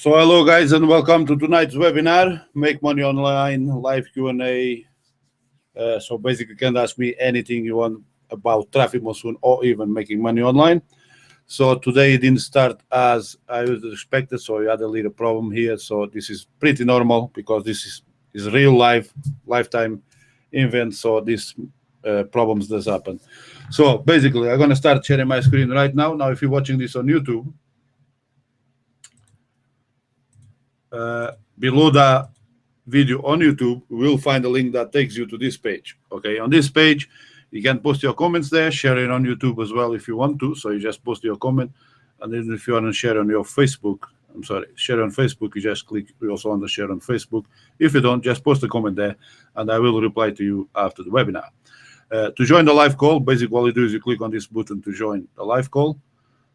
So hello guys and welcome to tonight's webinar, Make Money Online live Q&A. So basically you can ask me anything you want about traffic monsoon or even making money online. So today it didn't start as I was expected, so we had a little problem here. So this is pretty normal because this is real lifetime event, so these problems does happen. So basically I'm going to start sharing my screen right now. Now if you're watching this on YouTube, below the video on YouTube, you will find a link that takes you to this page. Okay, on this page, you can post your comments there, share it on YouTube as well if you want to. So you just post your comment, and then if you want to share on your Facebook, share on Facebook, you just click. We also want to share on Facebook. If you don't, just post a comment there, and I will reply to you after the webinar. To join the live call, basically all you do is you click on this button to join the live call.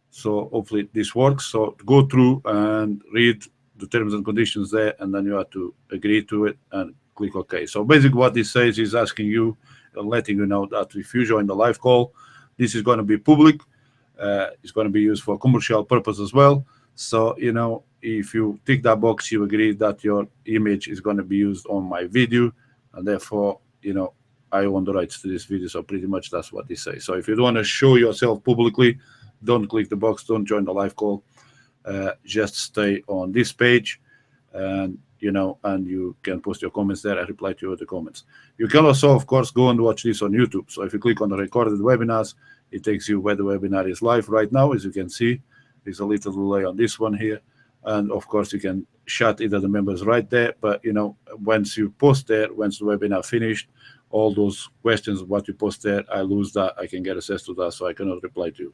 So hopefully this works. So go through and read the terms and conditions there, and then you have to agree to it and click OK. So basically what this says is asking you and letting you know that if you join the live call, this is going to be public. It's going to be used for commercial purpose as well. So, you know, if you tick that box, you agree that your image is going to be used on my video, and therefore, you know, I own the rights to this video. So pretty much that's what this says. So if you don't want to show yourself publicly, don't click the box, don't join the live call. Just stay on this page, and you know, and you can post your comments there. I reply to you with the comments. You can also, of course, go and watch this on YouTube. So if you click on the recorded webinars, it takes you where the webinar is live right now. As you can see, there's a little delay on this one here, and of course you can chat either the members right there. But you know, once you post there, once the webinar finished, all those questions what you post there, I lose that. I can get access to that, so I cannot reply to you.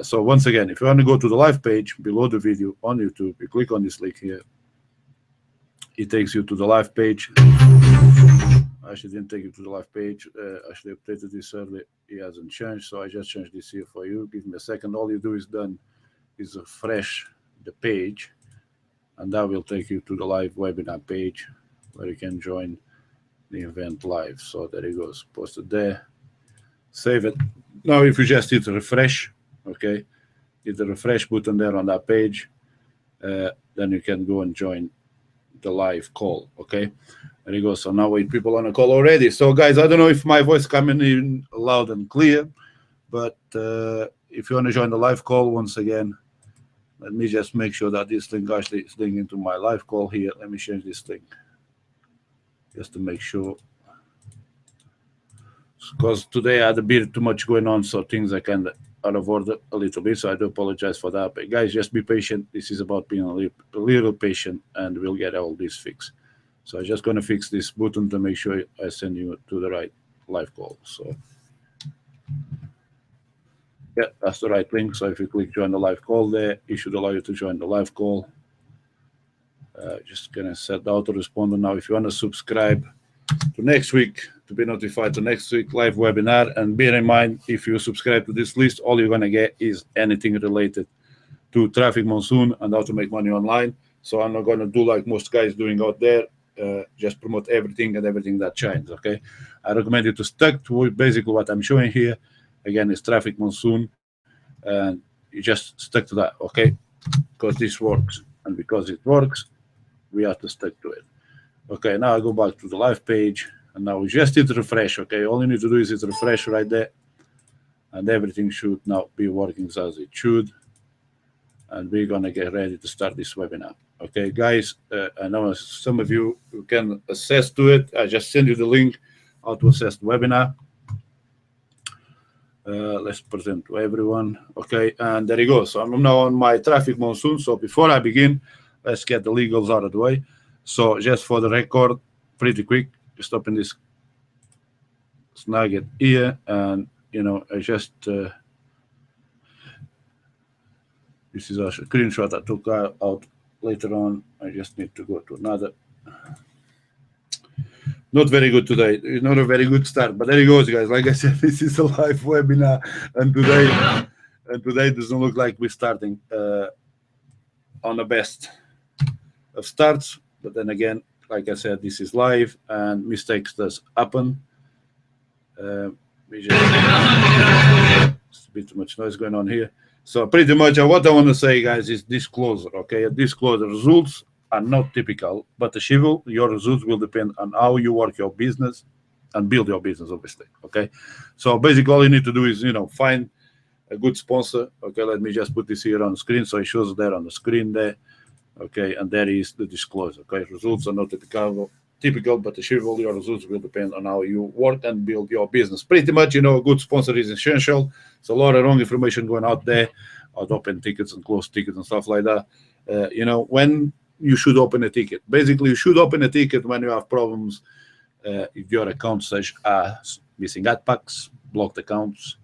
So once again, if you want to go to the live page below the video on YouTube, you click on this link here. It takes you to the live page. Actually didn't take you to the live page. Actually updated this earlier. It hasn't changed, so I just changed this here for you. Give me a second. All you do is refresh the page, and that will take you to the live webinar page where you can join the event live. So there it goes, posted there. Save it. Now if you just hit refresh, okay, hit the refresh button there on that page, then you can go and join the live call. Okay, there you go. So now we people on a call already. So guys, I don't know if my voice coming in loud and clear, but if you want to join the live call, once again, let me just make sure that this link actually is linked into my live call here. Let me change this link just to make sure, because today I had a bit too much going on, so things I can out of order a little bit, so I do apologize for that. But guys, just be patient. This is about being a little patient, and we'll get all this fixed. So I'm just going to fix this button to make sure I send you to the right live call. So yeah, that's the right link. So if you click join the live call there, it should allow you to join the live call. Just gonna set the autoresponder now. If you want to subscribe to next week to be notified to next week live webinar, and bear in mind, if you subscribe to this list, all you're going to get is anything related to traffic monsoon and how to make money online. So I'm not going to do like most guys doing out there, just promote everything and everything that shines. Okay, I recommend you to stick to basically what I'm showing here. Again, it's traffic monsoon, and you just stick to that. Okay, because this works, and because it works, we have to stick to it. Okay, now I go back to the live page, and now we just hit refresh. Okay, all you need to do is hit refresh right there, and everything should now be working as it should, and we're gonna get ready to start this webinar. Okay, guys, I know some of you can access to it. I just send you the link how to access the webinar. Let's present to everyone. Okay, and there you go. So I'm now on my traffic monsoon. So before I begin, let's get the legals out of the way. So just for the record, pretty quick, just open this, snag it here, and you know, I just this is a screenshot I took out later on. I just need to go to another. Not very good today. It's not a very good start, but there you go, guys. Like I said, this is a live webinar, and today doesn't look like we're starting on the best of starts. But then again, like I said, this is live, and mistakes does happen. It's a bit too much noise going on here. So pretty much what I want to say, guys, is disclosure. Okay, disclosure results are not typical, but achievable. Your results will depend on how you work your business and build your business, obviously. Okay, so basically all you need to do is find a good sponsor. Okay, let me just put this here on the screen so it shows there on the screen there. Okay, and there is the disclosure. Okay, results are not typical, but achievable. Your results will depend on how you work and build your business. Pretty much, a good sponsor is essential. There's a lot of wrong information going out there about open tickets and close tickets and stuff like that. When you should open a ticket. Basically, you should open a ticket when you have problems if your account such as missing ad packs, blocked accounts.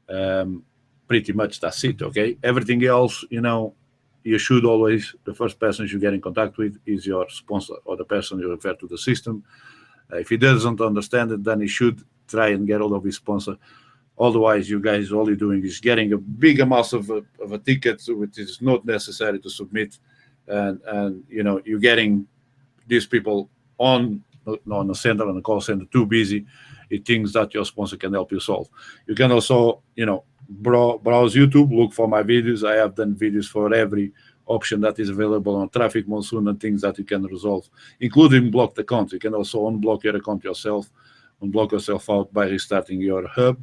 Pretty much that's it. Okay, everything else, you should always, the first person you get in contact with is your sponsor or the person you refer to the system. If he doesn't understand it, then he should try and get hold of his sponsor. Otherwise, you guys, all you're doing is getting a big amount of a ticket, which is not necessary to submit. And you're getting these people on the center, on the call center, too busy. It thinks that your sponsor can help you solve. You can also, browse YouTube, look for my videos. I have done videos for every option that is available on Traffic Monsoon and things that you can resolve, including blocked accounts. You can also unblock your account yourself, unblock yourself out by restarting your hub.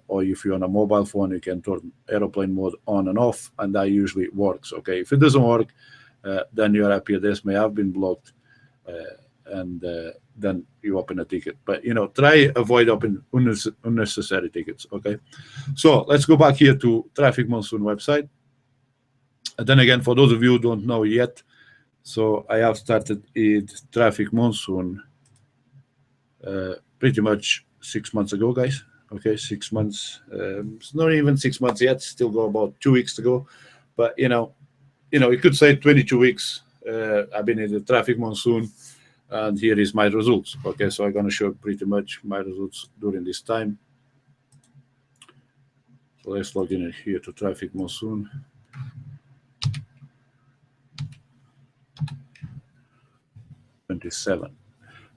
Or if you're on a mobile phone, you can turn airplane mode on and off, and that usually works. Okay, if it doesn't work, then your IP address may have been blocked, and then you open a ticket. But try avoid open unnecessary tickets. Okay, so let's go back here to Traffic Monsoon website. And then again, for those of you who don't know yet, so I have started Traffic Monsoon pretty much 6 months ago, guys. Okay, 6 months. It's not even 6 months yet. Still go about 2 weeks to go. But you could say 22 weeks. I've been in the Traffic Monsoon, and here is my results. Okay, so I'm gonna show pretty much my results during this time. So let's log in here to Traffic Monsoon.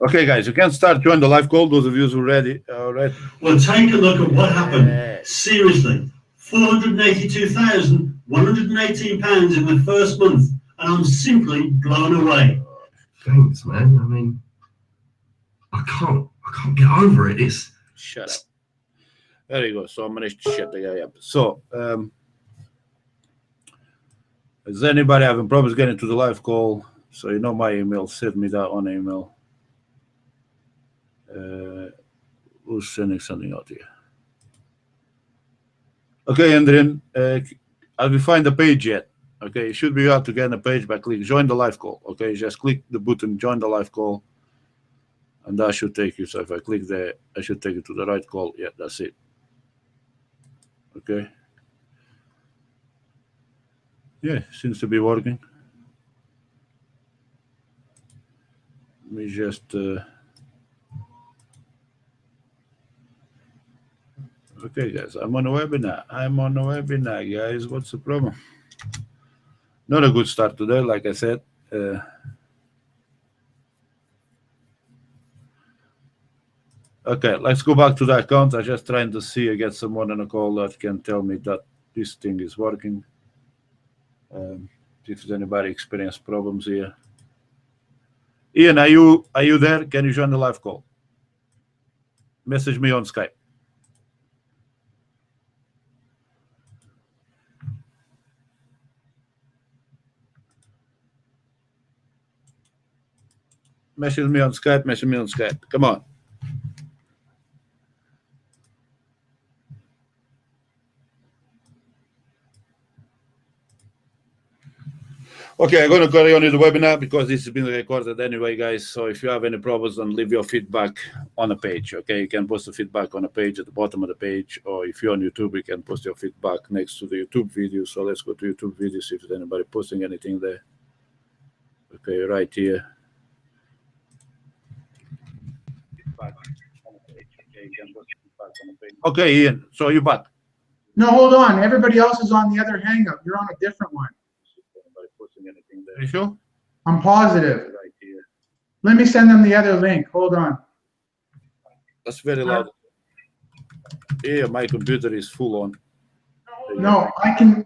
Okay, guys, you can start join the live call. Those of you who are ready. All right. Well, take a look at what happened. Seriously, £482,118 in the first month, and I'm simply blown away. Thanks, man. I mean, I can't get over it. It's shut up. There you go. So I'm gonna shut the guy up. So, is anybody having problems getting to the live call? So my email. Send me that on email. Who's sending something out here? Okay, Andrian, have you find the page yet? Okay, you should be able to get on the page by click join the live call. Okay, just click the button join the live call, and that should take you. So if I click there, I should take you to the right call. Yeah, that's it. Okay. Yeah, seems to be working. Let me just. Okay, guys, I'm on a webinar. Guys. What's the problem? Not a good start today, like I said. Okay, let's go back to the account. I'm just trying to see I get someone on a call that can tell me that this thing is working. If there's anybody experience problems here. Ian, are you there? Can you join the live call? Message me on Skype. Message me on Skype. Come on. Okay, I'm going to carry on with the webinar because this has been recorded anyway, guys. So if you have any problems, then leave your feedback on the page. Okay, you can post the feedback on the page at the bottom of the page, or if you're on YouTube, you can post your feedback next to the YouTube video. So let's go to YouTube video, see if there's anybody posting anything there. Okay, right here. Okay, Ian, so you're back. No, hold on. Everybody else is on the other hangout. You're on a different one. Are you sure? I'm positive. Let me send them the other link. Hold on. That's very loud. Yeah, my computer is full on. No, No, I can.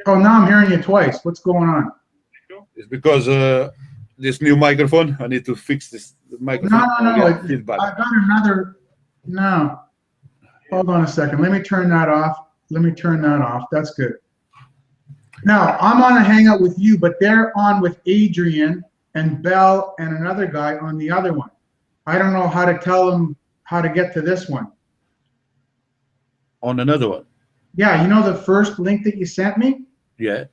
Oh, now I'm hearing you twice. What's going on? It's because this new microphone. I need to fix this microphone. No. Get feedback. I've got another. No. Hold on a second. Let me turn that off. That's good. Now, I'm on a hangout with you, but they're on with Adrian and Bell and another guy on the other one. I don't know how to tell them how to get to this one. On another one. Yeah, you know the first link that you sent me? Yeah.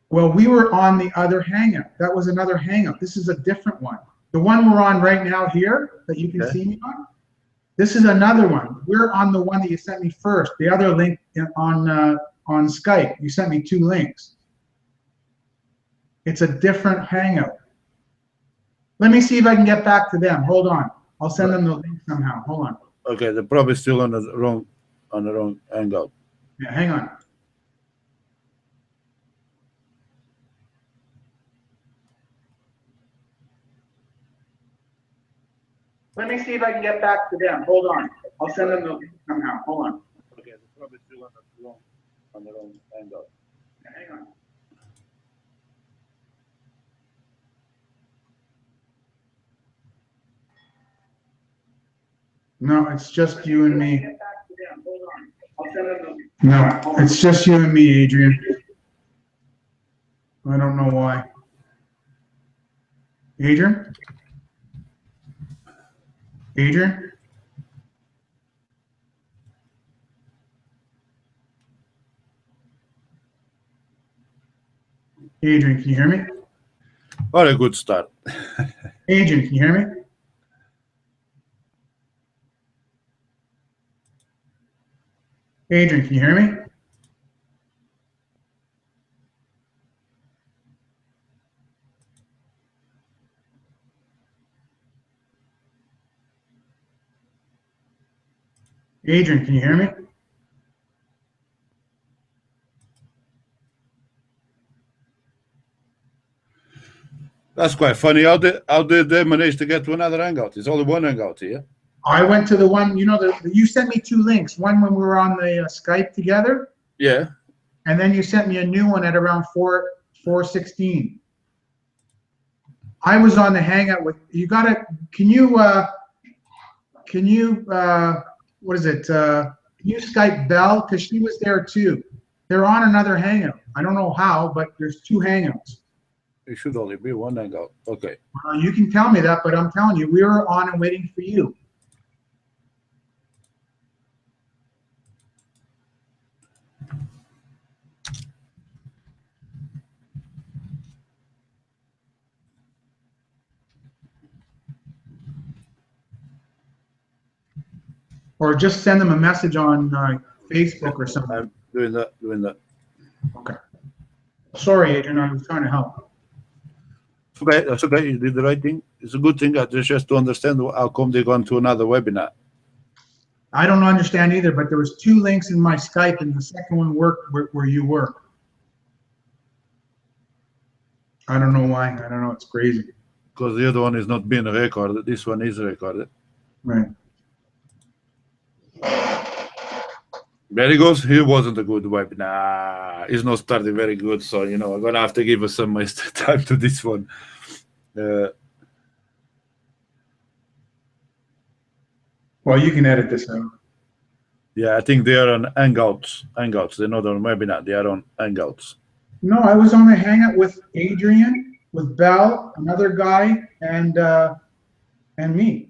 Well, we were on the other hangout. That was another hangout. This is a different one. The one we're on right now here that you can see me on, this is another one. We're on the one that you sent me first. The other link on Skype. You sent me 2 links. It's a different hangout. Let me see if I can get back to them. Hold on. I'll send them the link somehow. Hold on. Okay, they're probably still on the wrong hangout. Yeah, hang on. Let me see if I can get back to them. Hold on. I'll send them the link somehow. Hold on. Okay, they're probably still on the wrong hangout. Yeah, hang on. No, it's just you and me. No, it's just you and me, Adrian. I don't know why. Adrian? Adrian? Adrian, can you hear me? What a good start. Adrian, can you hear me? Adrian, can you hear me? Adrian, can you hear me? That's quite funny. How did they manage to get to another hangout? It's only one hangout here. I went to the one, you know, you sent me 2 links. One when we were on the Skype together, Yeah. and then you sent me a new one at around 4:16. I was on the hangout with you. Can you what is it? Can you Skype Bell, because she was there too. They're on another hangout. I don't know how, but there's 2 hangouts. It should only be one hangout. Okay. You can tell me that, but I'm telling you, we were on and waiting for you. Or just send them a message on Facebook or something. I'm doing that. Okay. Sorry, Adrian, I was trying to help. Okay, that's okay. You did the right thing. It's a good thing. I just to understand how come they gone to another webinar. I don't understand either, but there was 2 links in my Skype, and the second one worked where you were. I don't know why. I don't know. It's crazy. Because the other one is not being recorded. This one is recorded. Right. There he goes. He wasn't a good webinar. He's not starting very good. So, you know, I'm going to have to give us some time to this one. Well, you can edit this out. Yeah, I think they are on Hangouts. They're not on webinar. They are on Hangouts. No, I was on the hangout with Adrian, with Bell, another guy, and me.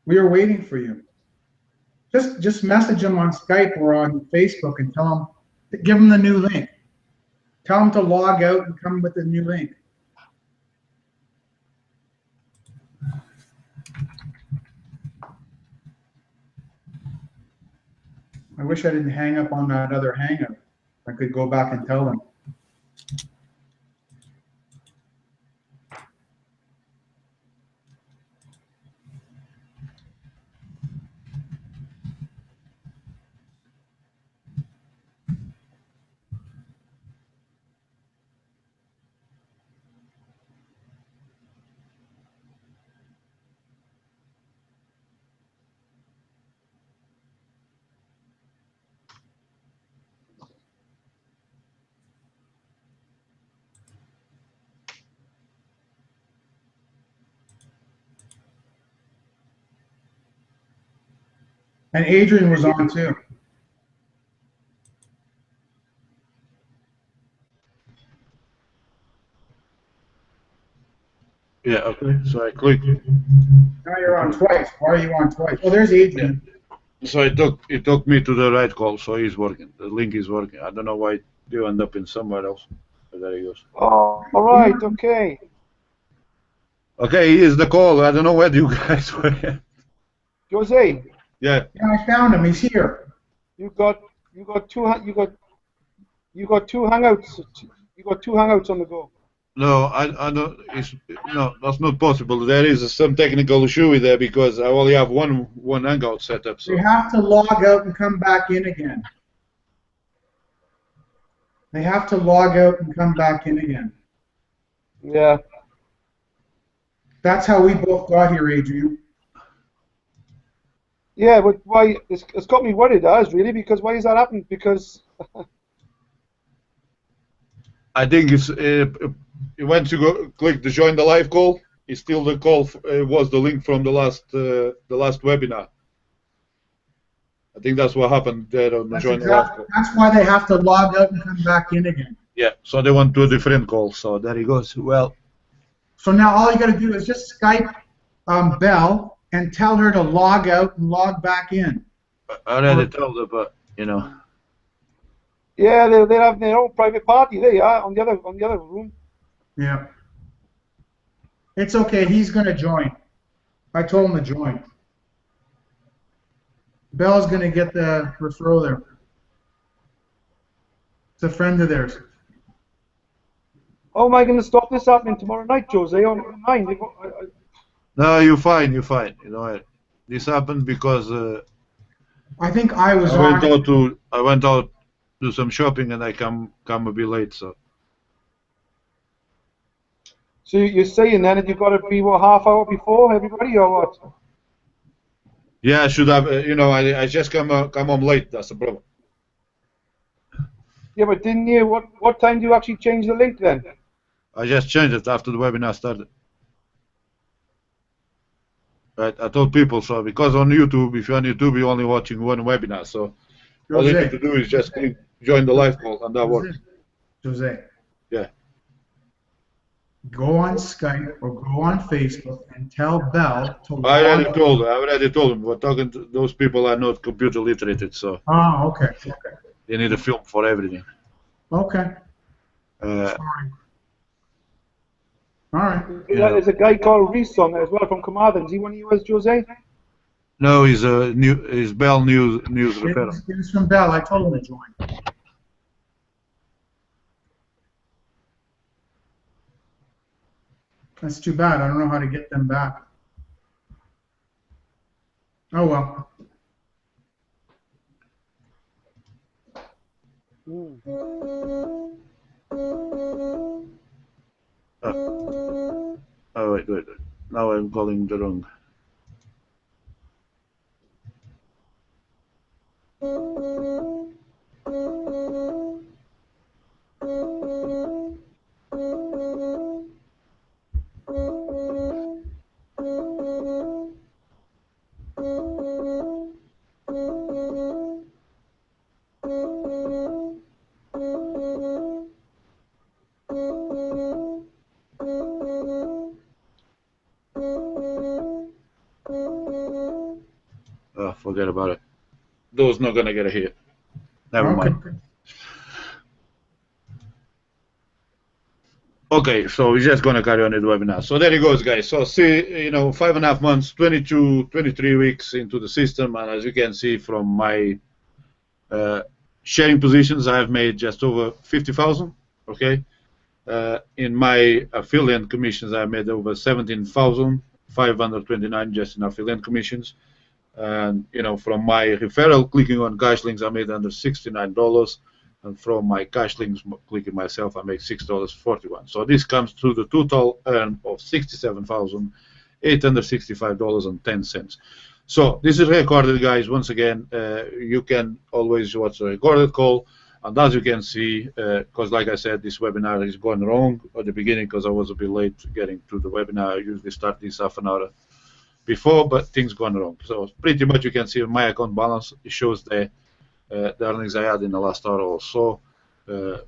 We were waiting for you. Just message them on Skype or on Facebook and tell them, give them the new link. Tell them to log out and come with the new link. I wish I didn't hang up on that other hangout. I could go back and tell them. And Adrian was on too. Yeah, okay. So I click. Now you're on twice. Why are you on twice? Oh, there's Adrian. So it took me to the right call, so he's working. The link is working. I don't know why you end up in somewhere else. But there he goes. Oh, all right, okay. Okay, here's the call. I don't know where you guys were. Jose, Yeah. Yeah, I found him. He's here. you got two hangouts. You got two hangouts on the go. No, I don't. No, that's not possible. There is some technical issue with there because I only have one hangout set up. So They have to log out and come back in again. They have to log out and come back in again. Yeah. That's how we both got here, Adrian. Yeah, but why? It's got me worried, really, because why is that happening? Because I think it's once you go click to join the live call, it's still the call was the link from the last webinar. I think that's what happened there on the join the live call. That's why they have to log out and come back in again. Yeah, so they went to a different call. So there he goes. Well, so now all you got to do is just Skype Belle and tell her to log out and log back in. I already told her, but you know. yeah, they have their own private party. There you are on the other room. Yeah. It's okay. He's going to join. I told him to join. Belle's going to get the referral there. It's a friend of theirs. How am I going to stop this happening tomorrow night, Jose? On mine. No, you're fine. You're fine. You know, this happened because I think I was I on. went out to do some shopping and I come a bit late. So you're saying then that you've got to be half hour before everybody, or what? yeah, I should have. You know, I just come home late. That's the problem. Yeah, but didn't you? What time do you actually change the link then? I just changed it after the webinar started. Right, I told people so because on YouTube, if you're on YouTube, you're only watching one webinar. So all you need to do is just click join the live call, and that works. Jose. Yeah. Go on Skype or go on Facebook and tell Belle to. I already told them. We're talking to those people are not computer literate, so. Oh, okay. Okay. They need a film for everything. Okay. Uh, All right. Yeah. There's a guy called Reese on there as well from Carmarthen. Is he one of you, Jose? no, he's Bell News referral. It was from Belle. I told him to join. That's too bad. I don't know how to get them back. Oh well. Oh wait. Now I'm calling the wrong. Oh, forget about it. Those not gonna get a hit. Never mind. Okay, so we're just gonna carry on with the webinar. So there it goes, guys. So see, you know, 5.5 months, 23 weeks into the system, and as you can see from my sharing positions, I have made just over 50,000. Okay, in my affiliate commissions, I made over 17,529 just in affiliate commissions. And you know, from my referral, clicking on cash links, I made under $69, and from my cash links, clicking myself, I make $6.41. So this comes to the total earn of $67,865.10. So this is recorded, guys. Once again, you can always watch the recorded call, and as you can see, because like I said, this webinar is going wrong at the beginning because I was a bit late getting to the webinar. I usually start this half an hour before, but things gone wrong. So pretty much you can see my account balance. It shows the earnings I had in the last hour or so,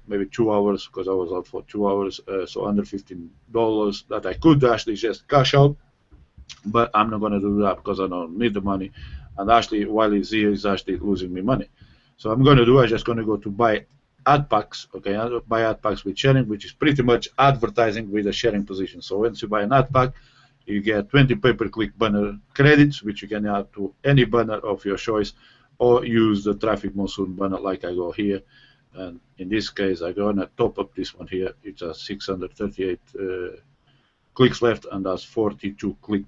maybe 2 hours, because I was out for 2 hours, so under $15 that I could actually just cash out, but I'm not going to do that because I don't need the money. And actually, while it's here, it's actually losing me money. So I'm going to do, I'm just going to go to buy ad packs, okay, buy ad packs with sharing, which is pretty much advertising with a sharing position. So once you buy an ad pack, you get 20 pay-per-click banner credits, which you can add to any banner of your choice, or use the traffic monsoon banner like I go here. And in this case, I'm going to top up this one here. It's a 638 clicks left, and that's 42 clicks.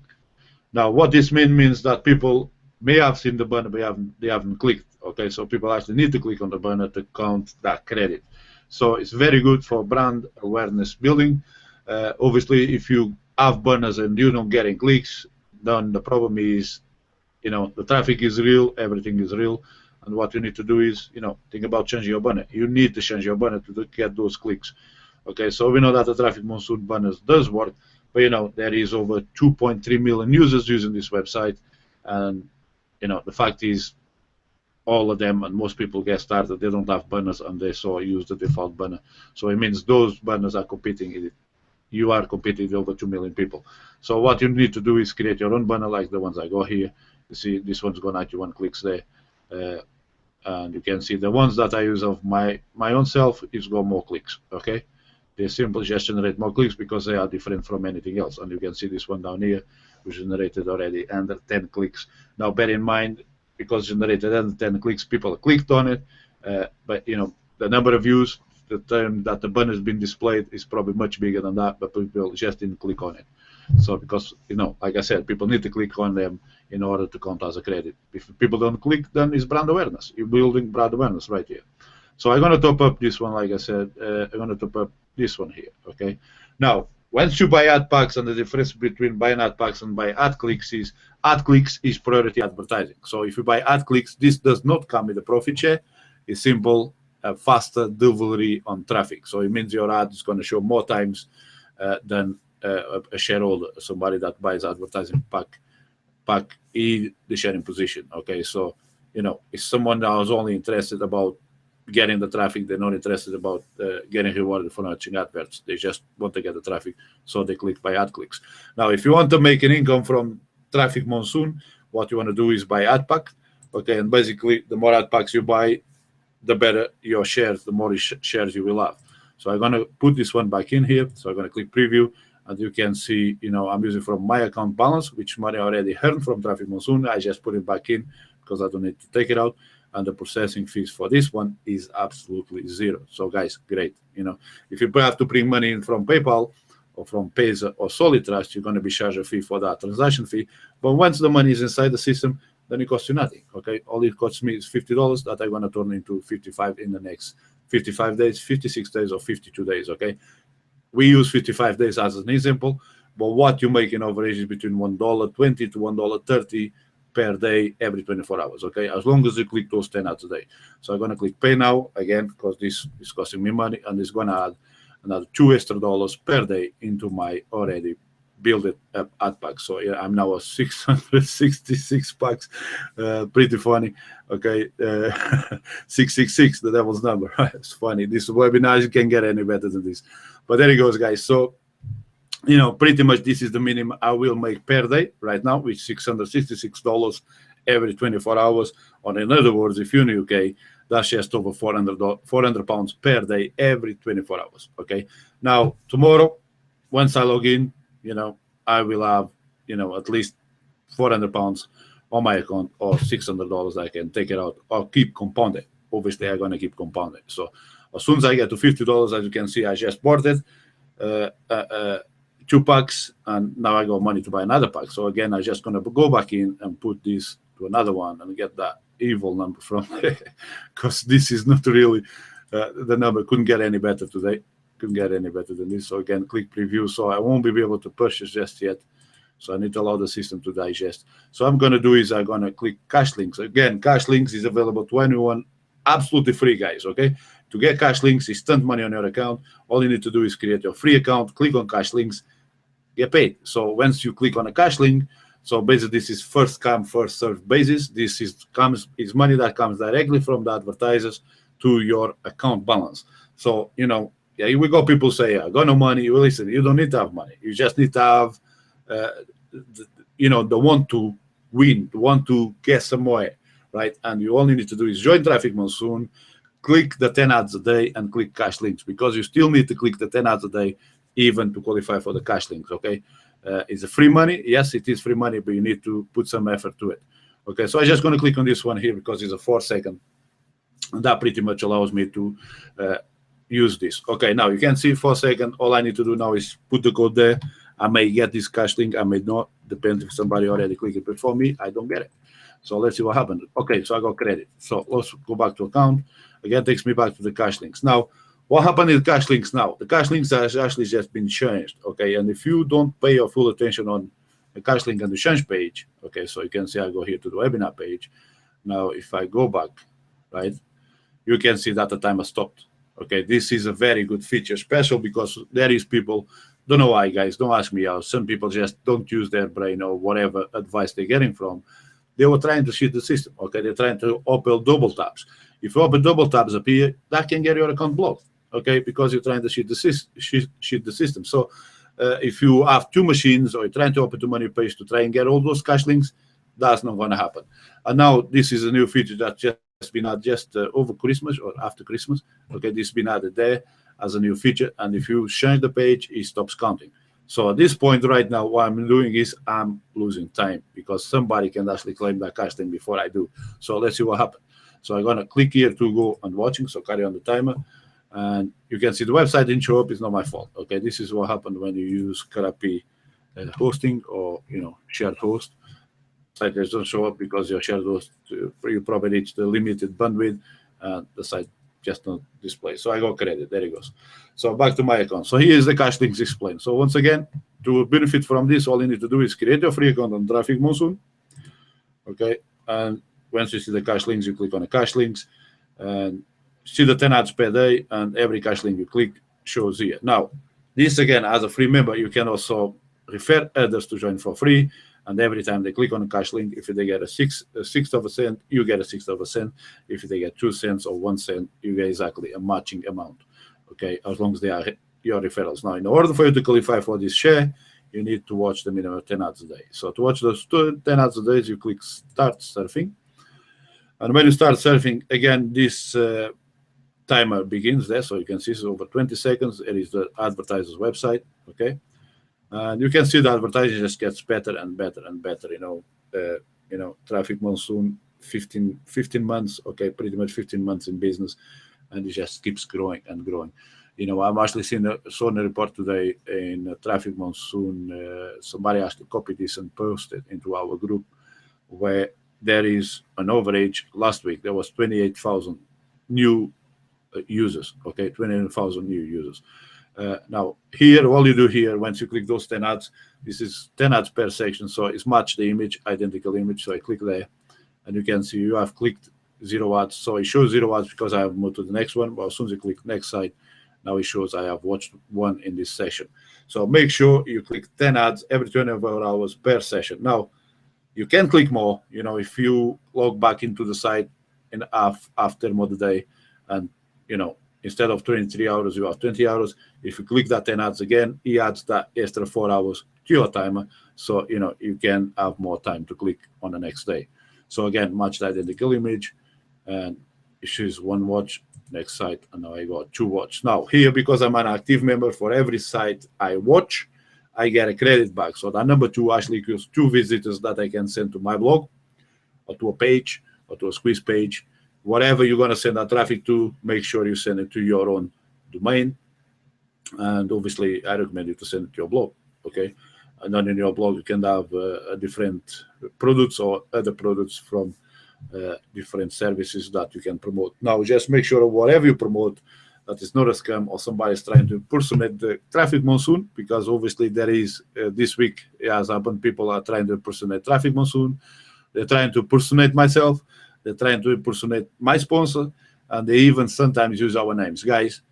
Now, what this means that people may have seen the banner, but they haven't clicked. Okay, so people actually need to click on the banner to count that credit. So it's very good for brand awareness building. Obviously, if you have banners and you don't get any clicks, then the problem is, the traffic is real, everything is real, and what you need to do is, think about changing your banner. You need to change your banner to get those clicks. Okay, so we know that the traffic monsoon banners does work, but there is over 2.3 million users using this website, and the fact is, all of them and most people get started, they don't have banners and they use the default banner. So it means those banners are competing. You are competing with over 2 million people. So what you need to do is create your own banner like the ones I got here. You see this one's got 91 clicks there. And you can see the ones that I use of my own self is got more clicks. Okay, they simply just generate more clicks because they are different from anything else. And you can see this one down here, which generated already under 10 clicks. Now bear in mind, because generated under 10 clicks, people clicked on it, but the number of views, the time that the banner has been displayed is probably much bigger than that, but people just didn't click on it. So because, like I said, people need to click on them in order to count as a credit. If people don't click, then it's brand awareness. You're building brand awareness right here. So I'm going to top up this one, like I said. I'm going to top up this one here, okay? Now, once you buy ad packs, and the difference between buying ad packs and buying ad clicks is priority advertising. So if you buy ad clicks, this does not come with a profit share. It's simple, faster delivery on traffic. So it means your ad is going to show more times than a shareholder, somebody that buys advertising pack in the sharing position. Okay, so if someone that was only interested about getting the traffic, they're not interested about getting rewarded for watching adverts. They just want to get the traffic, so they click buy ad clicks. Now, if you want to make an income from traffic monsoon, what you want to do is buy ad pack. Okay, and basically, the more ad packs you buy, the better your shares, the more shares you will have. So I'm going to put this one back in here. So I'm going to click preview, and you can see, I'm using from my account balance, which money I already earned from traffic monsoon. I just put it back in because I don't need to take it out. And the processing fees for this one is absolutely zero. So guys, great. If you have to bring money in from PayPal or from Payza or Solid Trust, you're going to be charged a fee for that transaction fee. But once the money is inside the system, then it costs you nothing. Okay, all it costs me is $50 that I'm going to turn into 55 in the next 55 days, 56 days, or 52 days. Okay, we use 55 days as an example, but what you make in average is between $1.20 to $1.30 per day every 24 hours, okay, as long as you click those 10 ads a day. So I'm going to click pay now again because this is costing me money, and it's going to add another $2 extra per day into my already built up ad pack. So yeah, I'm now at 666 packs. Pretty funny. Okay, 666, the devil's number. It's funny. This webinar, you can't get any better than this. But there it goes, guys. So pretty much this is the minimum I will make per day right now, which is $666 every 24 hours. Or in other words, if you're in the UK, that's just over 400 pounds per day every 24 hours. Okay. Now tomorrow, once I log in, I will have at least 400 pounds on my account, or $600 I can take it out or keep compounding. Obviously, I'm gonna keep compounding. So as soon as I get to $50, as you can see, I just bought it. 2 packs, and now I got money to buy another pack. So again, I'm just going to go back in and put this to another one and get that evil number from there, because this is not really the number. Couldn't get any better today. Couldn't get any better than this. So again, click preview. So I won't be able to purchase just yet. So I need to allow the system to digest. So I'm going to do is I'm going to click cash links. Again, cash links is available to anyone, absolutely free, guys. Okay. To get cash links, instant money on your account. All you need to do is create your free account, click on cash links, get paid. So once you click on a cash link, So basically, this is first come, first served basis. This is money that comes directly from the advertisers to your account balance. So, you know, yeah, we got people say, I got no money. Well, listen, you don't need to have money. You just need to have, you know, the want to win, the want to get somewhere, right? And you only need to do is join Traffic Monsoon, click the 10 ads a day, and click cash links, because you still need to click the 10 ads a day even to qualify for the cash links, okay? It's a free money. Yes, it is free money, but you need to put some effort to it. Okay, so I'm just going to click on this one here because it's a 4-second. And that pretty much allows me to use this. Okay, now you can see 4 seconds. All I need to do now is put the code there. I may get this cash link. I may not. Depends if somebody already clicked it before me. I don't get it. So let's see what happened. Okay, so I got credit. So let's go back to account. Again, takes me back to the cash links. Now, what happened in the cash links now? The cash links has actually just been changed, okay? And if you don't pay your full attention on the cash link and the change page, okay, so you can see I go here to the webinar page. Now, if I go back, right, you can see that the timer stopped, okay? This is a very good feature, special because there is people, don't know why, guys, don't ask me how. Some people just don't use their brain or whatever advice they're getting from. They were trying to cheat the system, okay? They're trying to open double tabs. If you open double tabs up here, that can get your account blocked. Okay, because you're trying to cheat the system. So if you have two machines or you're trying to open too many pages to try and get all those cash links, that's not going to happen. And now this is a new feature that just been added just over Christmas or after Christmas. Okay, this has been added there as a new feature. And if you change the page, it stops counting. So at this point right now, what I'm doing is I'm losing time because somebody can actually claim that cash link before I do. So let's see what happens. So I'm going to click here to go on watching. So carry on the timer. And you can see the website didn't show up. It's not my fault. Okay, this is what happened when you use crappy hosting or, you know, shared host. Site doesn't show up because your shared host, you probably reached the limited bandwidth, and the site just not display. So I got credit. There it goes. So back to my account. So here is the cash links explained. So once again, to benefit from this, all you need to do is create your free account on Traffic Monsoon. Okay, and once you see the cash links, you click on the cash links, and see the 10 ads per day, and every cash link you click shows here. Now, this again, as a free member, you can also refer others to join for free. And every time they click on a cash link, if they get a sixth of a cent, you get a sixth of a cent. If they get 2 cents or 1 cent, you get exactly a matching amount. Okay, as long as they are your referrals. Now, in order for you to qualify for this share, you need to watch the minimum 10 ads a day. So to watch those 10 ads a day, you click Start Surfing. And when you start surfing, again, this timer begins there, so you can see it's over 20 seconds. It is the advertiser's website, okay? And you can see the advertising just gets better and better and better. You know, Traffic Monsoon, 15 months, okay, pretty much 15 months in business, and it just keeps growing and growing. You know, I'm actually saw a report today in Traffic Monsoon. Somebody actually copied this and posted into our group, where there is an average. Last week there was 28,000 new users, okay, 28,000 new users. Now here, all you do here, once you click those 10 ads, this is 10 ads per section, so it's match the image, identical image. So I click there, and you can see you have clicked 0 ads. So it shows 0 ads because I have moved to the next one. But as soon as you click next site, now it shows I have watched 1 in this session. So make sure you click 10 ads every 24 hours per session. Now you can click more. You know, if you log back into the site in after more the day, and you know, instead of 23 hours, you have 20 hours. If you click that 10 ads again, he adds that extra 4 hours to your timer. So, you know, you can have more time to click on the next day. So again, match the identical image, and it shows 1 watch, next site, and now I got 2 watch. Now here, because I'm an active member, for every site I watch, I get a credit back. So that number 2 actually equals 2 visitors that I can send to my blog, or to a page, or to a squeeze page. Whatever you're going to send that traffic to, make sure you send it to your own domain. And obviously, I recommend you to send it to your blog, okay? And then in your blog, you can have different products or other products from different services that you can promote. Now, just make sure whatever you promote, that is not a scam or somebody is trying to impersonate the Traffic Monsoon, because obviously there is, this week, as happened, people are trying to impersonate Traffic Monsoon. They're trying to impersonate myself. They're trying to impersonate my sponsor, and they even sometimes use our names. Guys,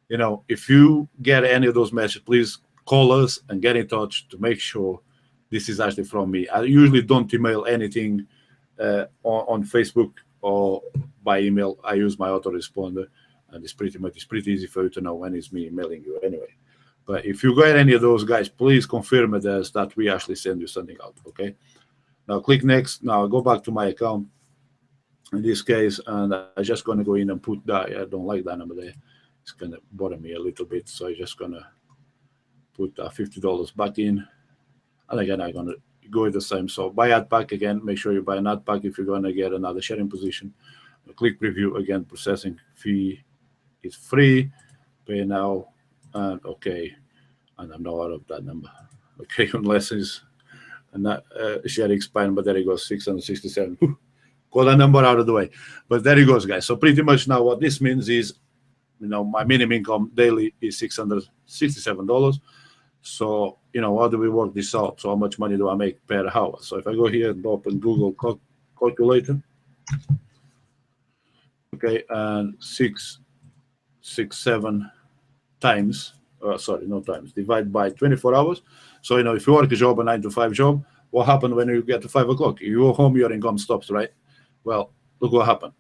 you know, if you get any of those messages, please call us and get in touch to make sure This is actually from me. I usually don't email anything on Facebook or by email. I use my autoresponder, and it's pretty easy for you to know when it's me emailing you anyway. But if you got any of those, guys, please confirm it as that we actually send you something out, okay? Now click next. Now I'll go back to my account in this case, and I'm just going to go in and put that. I don't like that number there. It's going to bother me a little bit, so I'm just going to put $50 back in. And again, I'm going to go with the same. So buy ad pack again. Make sure you buy an ad pack if you're going to get another sharing position. Click preview again. Processing fee is free. Pay now. And okay. And I'm now out of that number. Okay, unless it's not sharing expiring, but there it goes, 667. Got that number out of the way. But there it goes, guys. So pretty much now what this means is, my minimum income daily is $667. So, how do we work this out? So how much money do I make per hour? So if I go here and open Google calculator, okay, and 667 times, divide by 24 hours. So, if you work a job, a 9-to-5 job, what happens when you get to 5 o'clock? You go home, your income stops, right? Well, look what happened.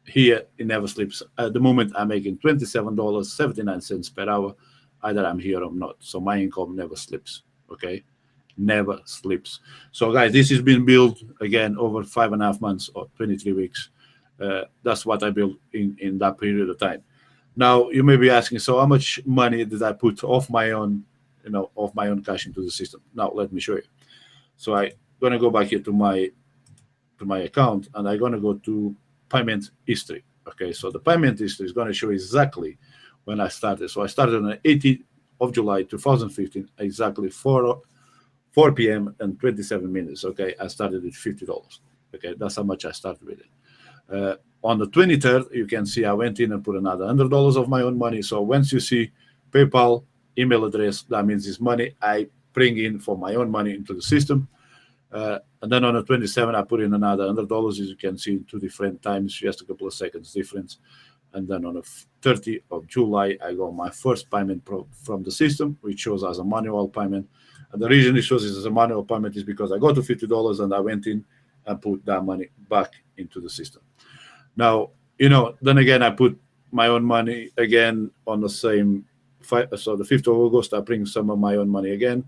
Here, it never sleeps. At the moment, I'm making $27.79 per hour. Either I'm here or not. So my income never slips, okay? Never slips. So, guys, this has been built, again, over 5.5 months or 23 weeks. That's what I built in that period of time. Now, you may be asking, so how much money did I put off my own cash into the system? Now, let me show you. So I'm going to go back here to my account, and I'm going to go to payment history. Okay, so the payment history is going to show exactly when I started. So I started on the 18th of July 2015, exactly 4 p.m. and 27 minutes. Okay, I started with $50. Okay, that's how much I started with it. On the 23rd, you can see I went in and put another $100 of my own money. So once you see PayPal email address, that means it's money I bring in for my own money into the system. And then on the 27th, I put in another $100, as you can see, 2 different times, just a couple of seconds difference. And then on the 30th of July, I got my first payment from the system, which shows as a manual payment. And the reason it shows it as a manual payment is because I got to $50 and I went in and put that money back into the system. Now, then again, I put my own money again on the same, so the 5th of August, I bring some of my own money again.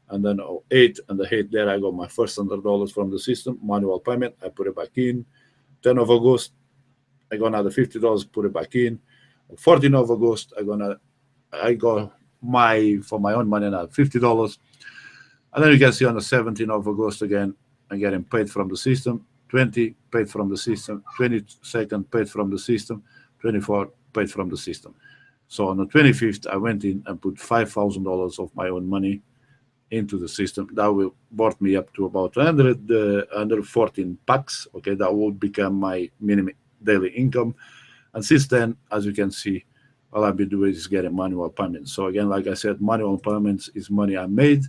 And then 8th and the 8th there, I got my first $100 from the system, manual payment. I put it back in. 10th of August, I got another $50, put it back in. 14th of August, I got for my own money now $50. And then you can see on the 17th of August again, I'm getting paid from the system. 20 paid from the system. 22nd paid from the system. 24 paid from the system. So on the 25th, I went in and put $5,000 of my own money into the system. That will brought me up to about 114 bucks. Okay, that will become my minimum daily income. And since then, as you can see, all I've been doing is getting manual payments. So again, like I said, manual payments is money I made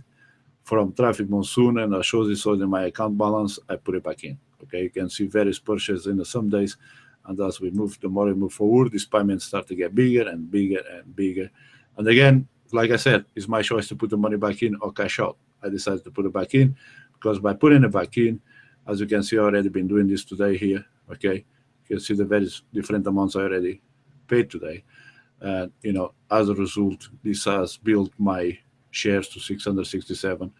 from Traffic Monsoon, and I show this in my account balance. I put it back in. Okay, you can see various purchases in some days, and as the more we move forward, these payments start to get bigger and bigger and bigger. And again, like I said, it's my choice to put the money back in or cash out. I decided to put it back in because by putting it back in, as you can see, I've already been doing this today here. Okay, you can see the various different amounts I already paid today. And as a result, this has built my shares to 667,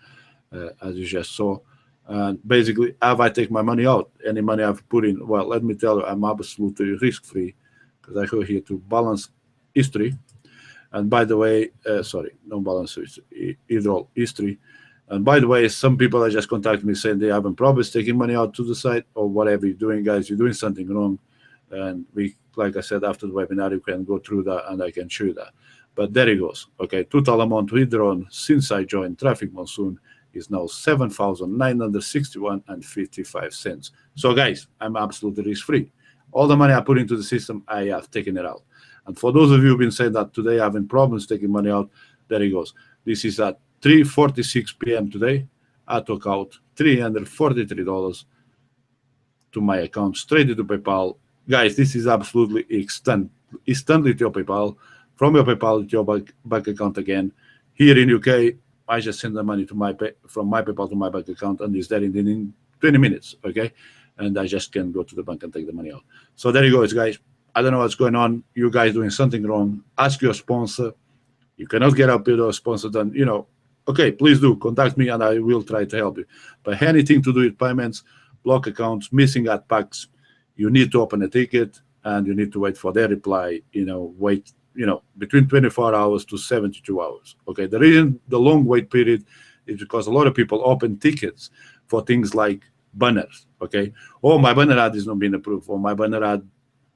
as you just saw. And basically, have I take my money out? Any money I've put in? Well, let me tell you, I'm absolutely risk-free because I go here to balance history. And by the way, no balance history. And by the way, some people that just contact me saying they having problems taking money out to the side or whatever you're doing, guys, you're doing something wrong. And like I said, after the webinar, you can go through that and I can show you that. But there it goes. Okay, total amount withdrawn since I joined Traffic Monsoon is now $7,961.55. So guys, I'm absolutely risk-free. All the money I put into the system, I have taken it out. And for those of you who've been saying that today having problems taking money out, there it goes. This is at 3:46 p.m. today. I took out $343 to my account, straight into PayPal. Guys, this is absolutely instantly to your PayPal, from your PayPal to your bank account again. Here in UK, I just send the money to from my PayPal to my bank account, and it's there in 20 minutes, okay? And I just can go to the bank and take the money out. So there you go, guys. I don't know what's going on. You guys doing something wrong. Ask your sponsor. You cannot get up with a sponsor, then, you know, okay, please do contact me and I will try to help you. But anything to do with payments, block accounts, missing ad packs, you need to open a ticket and you need to wait for their reply, you know, wait, you know, between 24 hours to 72 hours. Okay, the reason the long wait period is because a lot of people open tickets for things like banners. Okay, oh, my banner ad is not being approved, or my banner ad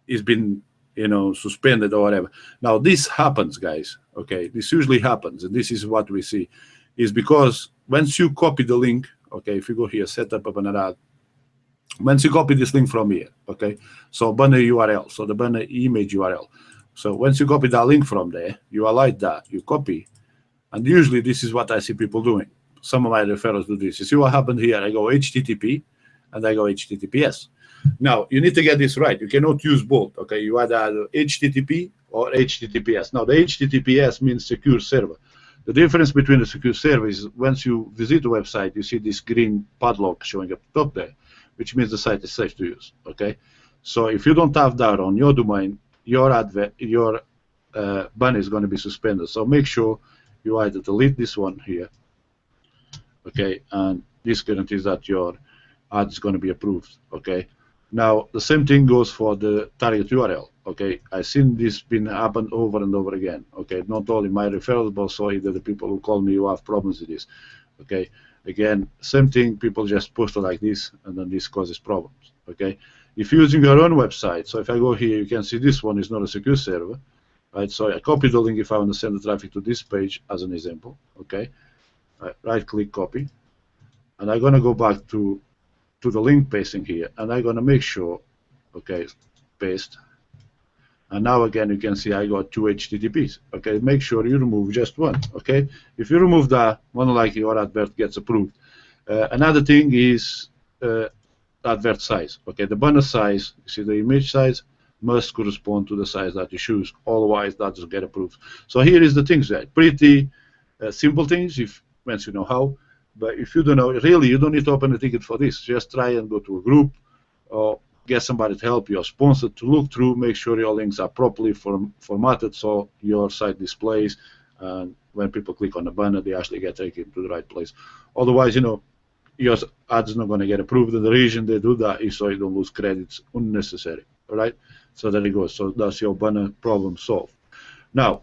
is been, you know, suspended or whatever. Now this happens, guys. Okay, this usually happens, and this is what we see, is because once you copy the link, okay, if you go here, set up a banner ad, once you copy this link from here, okay, so banner URL, so the banner image URL. So once you copy that link from there, you highlight that, you copy, and usually this is what I see people doing. Some of my referrals do this. You see what happened here? I go HTTP and I go HTTPS. Now, you need to get this right. You cannot use both, okay? You either HTTP or HTTPS. Now, the HTTPS means secure server. The difference between the secure server is once you visit the website, you see this green padlock showing up top there, which means the site is safe to use, okay? So if you don't have that on your domain, your banner is going to be suspended. So make sure you either delete this one here, okay, and this guarantees that your ad is going to be approved, okay? Now, the same thing goes for the target URL, okay? I've seen this been happen over and over again, okay? Not only my referrals, but also either the people who call me who have problems with this, okay? Again, same thing, people just post it like this, and then this causes problems, okay? If you're using your own website, so if I go here, you can see this one is not a secure server, right? So I copy the link if I want to send the traffic to this page as an example, okay? Right-click, copy, and I'm going to go back to the link pasting here, and I'm going to make sure, okay, paste, and now again you can see I got 2 HTTPs, okay? Make sure you remove just one, okay? If you remove that, one likely your advert gets approved. Another thing is advert size, okay? The banner size, you see the image size, must correspond to the size that you choose, otherwise that doesn't get approved. So here is the things, right? Pretty simple things if once you know how. But if you don't know, really, you don't need to open a ticket for this. Just try and go to a group or get somebody to help you, or sponsor to look through, make sure your links are properly formatted so your site displays, and when people click on the banner, they actually get taken to the right place. Otherwise, you know, your ad is not going to get approved, and the reason they do that is so you don't lose credits unnecessary, all right? So there you go. So that's your banner problem solved. Now,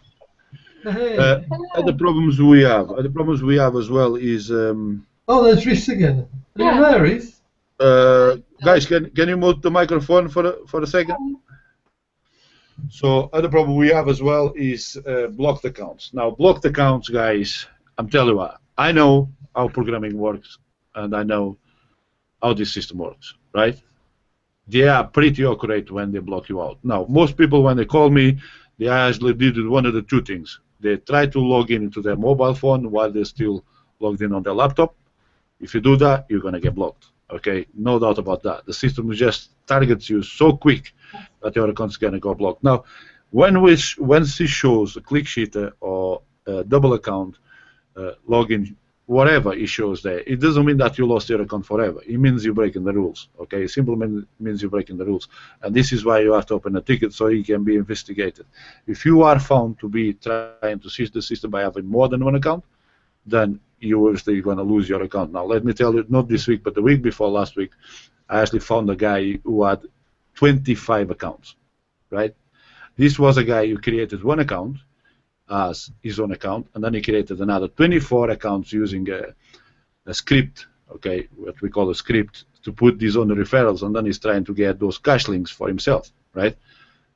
other problems we have as well is oh, there's Rhys again. Are you there, Rhys? guys, can you mute the microphone for a second? So other problem we have as well is blocked accounts. Now, blocked accounts, guys, I'm telling you what, I know how programming works and I know how this system works, right? They are pretty accurate when they block you out. Now, most people, when they call me, they actually did one of the two things. They try to log in into their mobile phone while they're still logged in on their laptop. If you do that, you're going to get blocked. Okay, no doubt about that. The system just targets you so quick that your account is going to go blocked. Now, once it shows a click sheet or a double account, login, whatever it shows there, it doesn't mean that you lost your account forever. It means you're breaking the rules. Okay, it simply means you're breaking the rules. And this is why you have to open a ticket so it can be investigated. If you are found to be trying to seize the system by having more than one account, then you're obviously going to lose your account. Now, let me tell you, not this week, but the week before last week, I actually found a guy who had 25 accounts, right? This was a guy who created one account as his own account, and then he created another 24 accounts using a script, okay, what we call a script, to put these on the referrals, and then he's trying to get those cache links for himself, right?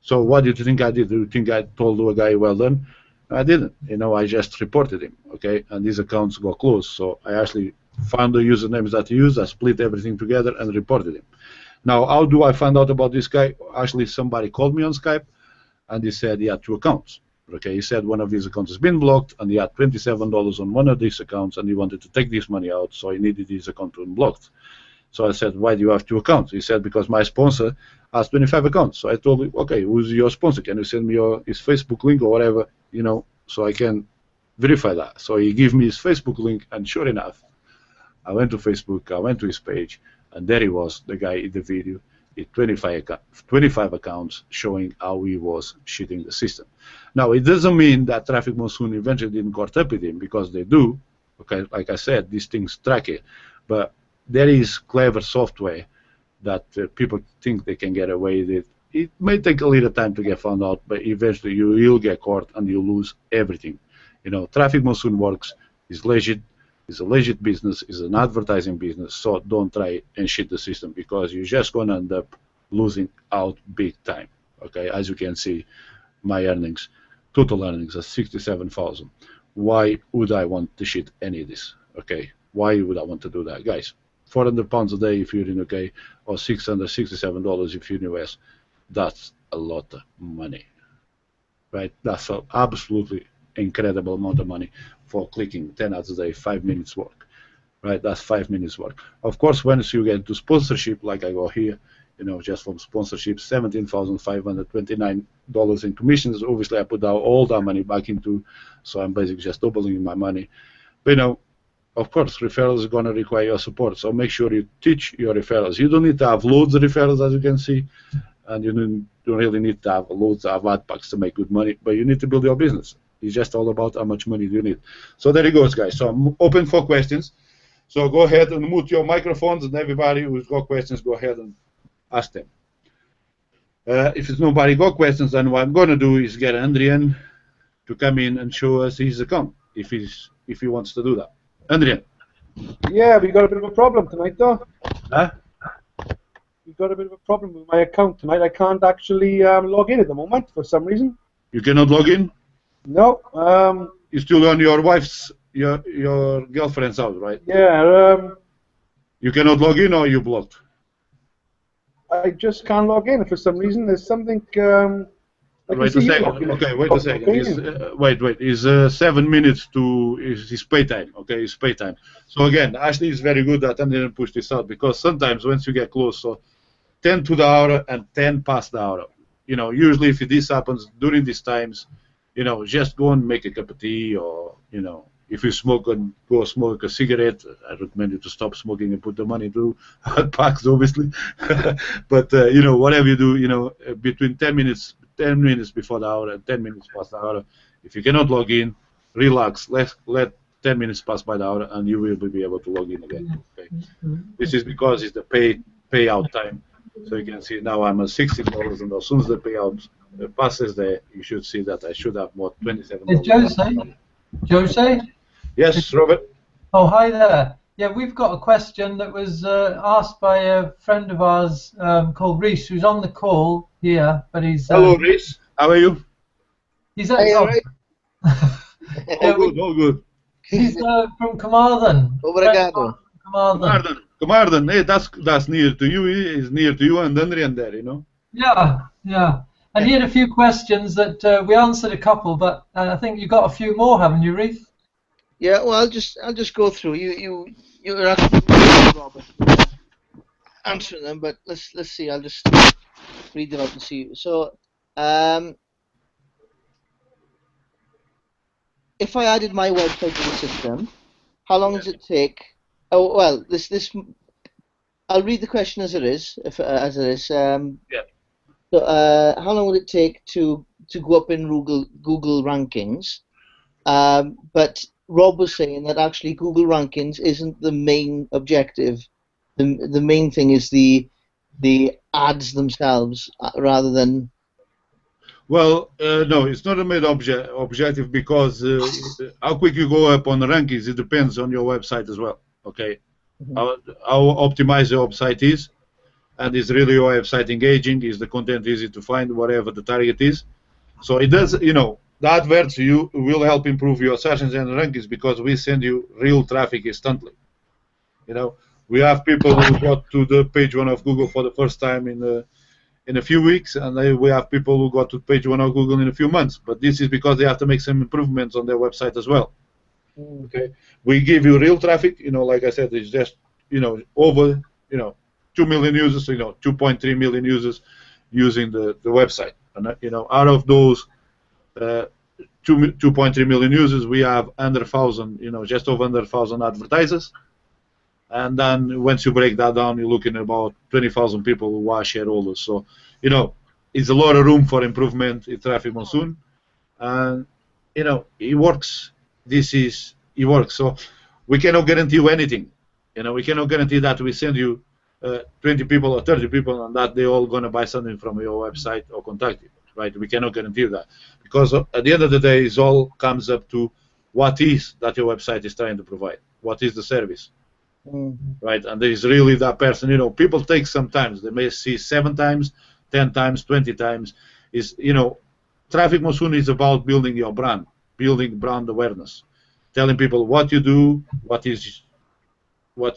So what did you think I did? Do you think I told the guy, well done? I didn't. You know, I just reported him, okay, and these accounts got closed. So I actually found the usernames that he used, I split everything together and reported him. Now, how do I find out about this guy? Actually, somebody called me on Skype, and he said he had 2 accounts. Okay, he said one of his accounts has been blocked, and he had $27 on one of these accounts, and he wanted to take this money out, so he needed his account unblocked. So I said, why do you have 2 accounts? He said, because my sponsor has 25 accounts. So I told him, okay, who's your sponsor? Can you send me his Facebook link or whatever, you know, so I can verify that. So he gave me his Facebook link, and sure enough, I went to Facebook, I went to his page, and there he was, the guy in the video, with 25 accounts showing how he was cheating the system. Now, it doesn't mean that Traffic Monsoon eventually didn't caught up with him, because they do. Okay, like I said, these things track it. But there is clever software that people think they can get away with it. It may take a little time to get found out, but eventually you will get caught and you lose everything. You know, Traffic Monsoon works, is legit, is a legit business, is an advertising business, so don't try and cheat the system, because you're just going to end up losing out big time. Okay, as you can see, my earnings, total earnings are 67,000. Why would I want to cheat any of this? Okay, why would I want to do that, guys? £400 a day if you're in UK, or $667 if you're in US. That's a lot of money, right? That's an absolutely incredible amount of money for clicking 10 ads a day, 5 minutes work, right? That's 5 minutes work. Of course, once you get to sponsorship, like I go here, you know, just from sponsorship, $17,529 in commissions. Obviously, I put out all that money back into, so I'm basically just doubling my money. But, you know, of course, referrals are going to require your support, so make sure you teach your referrals. You don't need to have loads of referrals, as you can see, and you don't really need to have loads of ad packs to make good money, but you need to build your business. It's just all about how much money do you need. So there it goes, guys. So I'm open for questions. So go ahead and mute your microphones, and everybody who's got questions, go ahead and ask them. If there's nobody got questions, then what I'm going to do is get Adrian to come in and show us his account, if he wants to do that. Adrian. Yeah, we got a bit of a problem tonight, though. Huh? We've got a bit of a problem with my account tonight. I can't actually log in at the moment for some reason. You cannot log in? No. You're still on your wife's, your girlfriend's house, right? Yeah. You cannot log in, or you blocked? I just can't log in for some reason. There's something. Wait a second. Okay, wait a second. Wait. It's 7 minutes to his pay time. Okay, his pay time. So again, Ashley is very good at, and didn't push this out, because sometimes once you get close, so 10 to the hour and 10 past the hour. You know, usually if this happens during these times, you know, just go and make a cup of tea, or, you know, if you smoke, and go smoke a cigarette. I recommend you to stop smoking and put the money to hot packs, obviously. But you know, whatever you do, you know, between 10 minutes before the hour and 10 minutes past the hour, if you cannot log in, relax. Let 10 minutes pass by the hour, and you will be able to log in again. Okay. This is because it's the payout time. So you can see now I'm at $60, and as soon as the payout passes there, you should see that I should have more $27. Jose? Yes, Robert? Oh, hi there. Yeah, we've got a question that was asked by a friend of ours called Reese, who's on the call here, but he's... Hello, Reese. How are you? He's at... all right? All good. He's from Carmarthen. Obrigado. Carmarthen. Hey, that's near to you. It's near to you and Adrian there, you know? Yeah. And he had a few questions that we answered a couple, but I think you got a few more, haven't you, Reese? Yeah, well, I'll just go through. You're asking Robert answering them, but let's see. I'll just read them out and see. So, if I added my website to the system, how long does it take? Oh, well, this I'll read the question as it is. Yeah. So, how long would it take to go up in Google rankings? But Rob was saying that actually Google rankings isn't the main objective. The main thing is the ads themselves, rather than. Well, no, it's not a main objective, because how quick you go up on the rankings, it depends on your website as well. Okay, how optimized your website is, and is really your website engaging? Is the content easy to find, whatever the target is? So it does, you know, the adverts you will help improve your search engine rankings, because we send you real traffic instantly. You know, we have people who got to the page 1 of Google for the first time in a few weeks, and we have people who got to page 1 of Google in a few months. But this is because they have to make some improvements on their website as well. Okay, we give you real traffic. You know, like I said, it's just, you know, over, you know, 2 million users. You know, 2.3 million users using the website, and you know, out of those, 2.3 million users. We have under 1,000, just over under 1,000 advertisers. And then once you break that down, you're looking at about 20,000 people who are shareholders. So, it's a lot of room for improvement in Traffic Monsoon. And, it works. It works. So we cannot guarantee you anything. We cannot guarantee that we send you 20 people or 30 people and that they're all going to buy something from your website or contact you, right? We cannot guarantee that. Because at the end of the day, it all comes up to what is that your website is trying to provide. What is the service? Right, and there is really that person. People take sometimes. They may see 7 times, 10 times, 20 times. Traffic Monsoon is about building your brand, building brand awareness, telling people what you do, what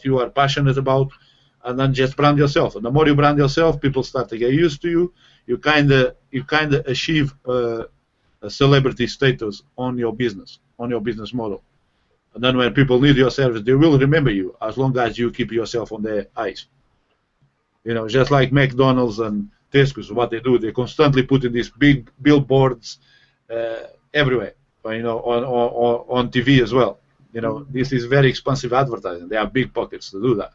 you are passionate about, and then just brand yourself. And the more you brand yourself, people start to get used to you. You kind of achieve a celebrity status on your business model. And then when people need your service, they will remember you as long as you keep yourself on their eyes. Just like McDonald's and Tesco's, what they do, they constantly put in these big billboards everywhere, on TV as well. This is very expensive advertising. They have big pockets to do that.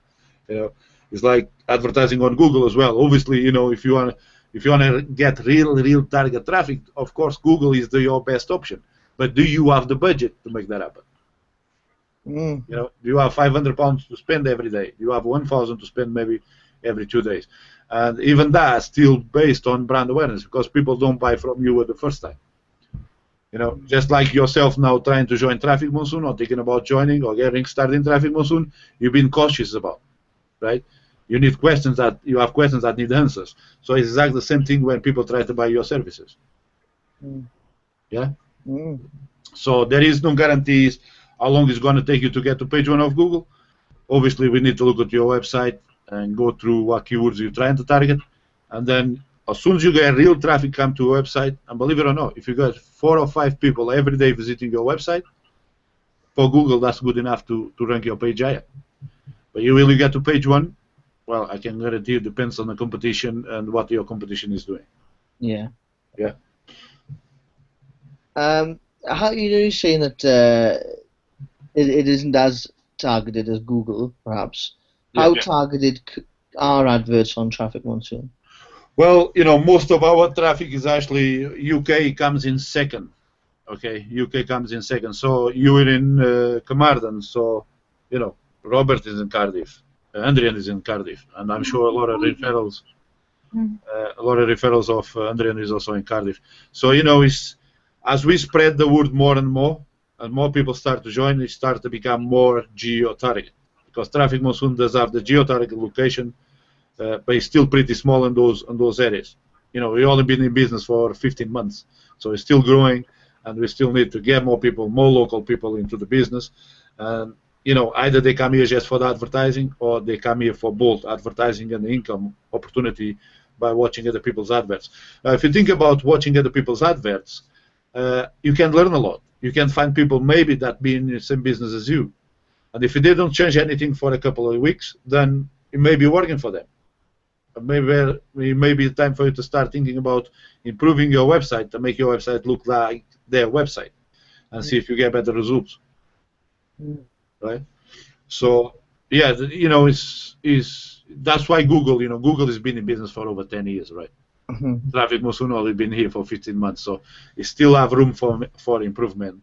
It's like advertising on Google as well. Obviously, if you want to get real target traffic, of course, Google is your best option. But do you have the budget to make that happen? Do you have £500 to spend every day? Do you have 1,000 to spend maybe every 2 days? And even that's still based on brand awareness because people don't buy from you the first time. Just like yourself now trying to join Traffic Monsoon or thinking about joining or getting started in Traffic Monsoon, you've been cautious about, right? You have questions that need answers. So it's exactly the same thing when people try to buy your services. Yeah. So there is no guarantees how long it's going to take you to get to page 1 of Google. Obviously, we need to look at your website and go through what keywords you're trying to target. And then as soon as you get real traffic come to your website, and believe it or not, if you got 4 or 5 people every day visiting your website, for Google, that's good enough to rank your page higher. But you really get to page 1, well, I can guarantee it depends on the competition and what your competition is doing. Yeah. Yeah. How you're saying that it isn't as targeted as Google, perhaps. How targeted are adverts on Traffic Monsoon? Well, most of our traffic is actually UK comes in second. Okay, UK comes in second. So you're in Carmarthen. So, Robert is in Cardiff, Adrian is in Cardiff, and I'm sure a lot of referrals. Of Adrian is also in Cardiff. So it's as we spread the word more and more people start to join, it starts to become more geo-targeted. Because Traffic Monsoon does have the geo-targeted location, but it's still pretty small in those areas. We've only been in business for 15 months, so it's still growing, and we still need to get more people, more local people into the business. And either they come here just for the advertising, or they come here for both advertising and the income opportunity by watching other people's adverts. If you think about watching other people's adverts, you can learn a lot. You can find people maybe that be in the same business as you. And if they don't change anything for a couple of weeks, then it may be working for them. Maybe it may be time for you to start thinking about improving your website to make your website look like their website and see if you get better results. Right? So, yeah, that's why Google, Google has been in business for over 10 years, right? Traffic Monsoon only been here for 15 months, so it still have room for improvement,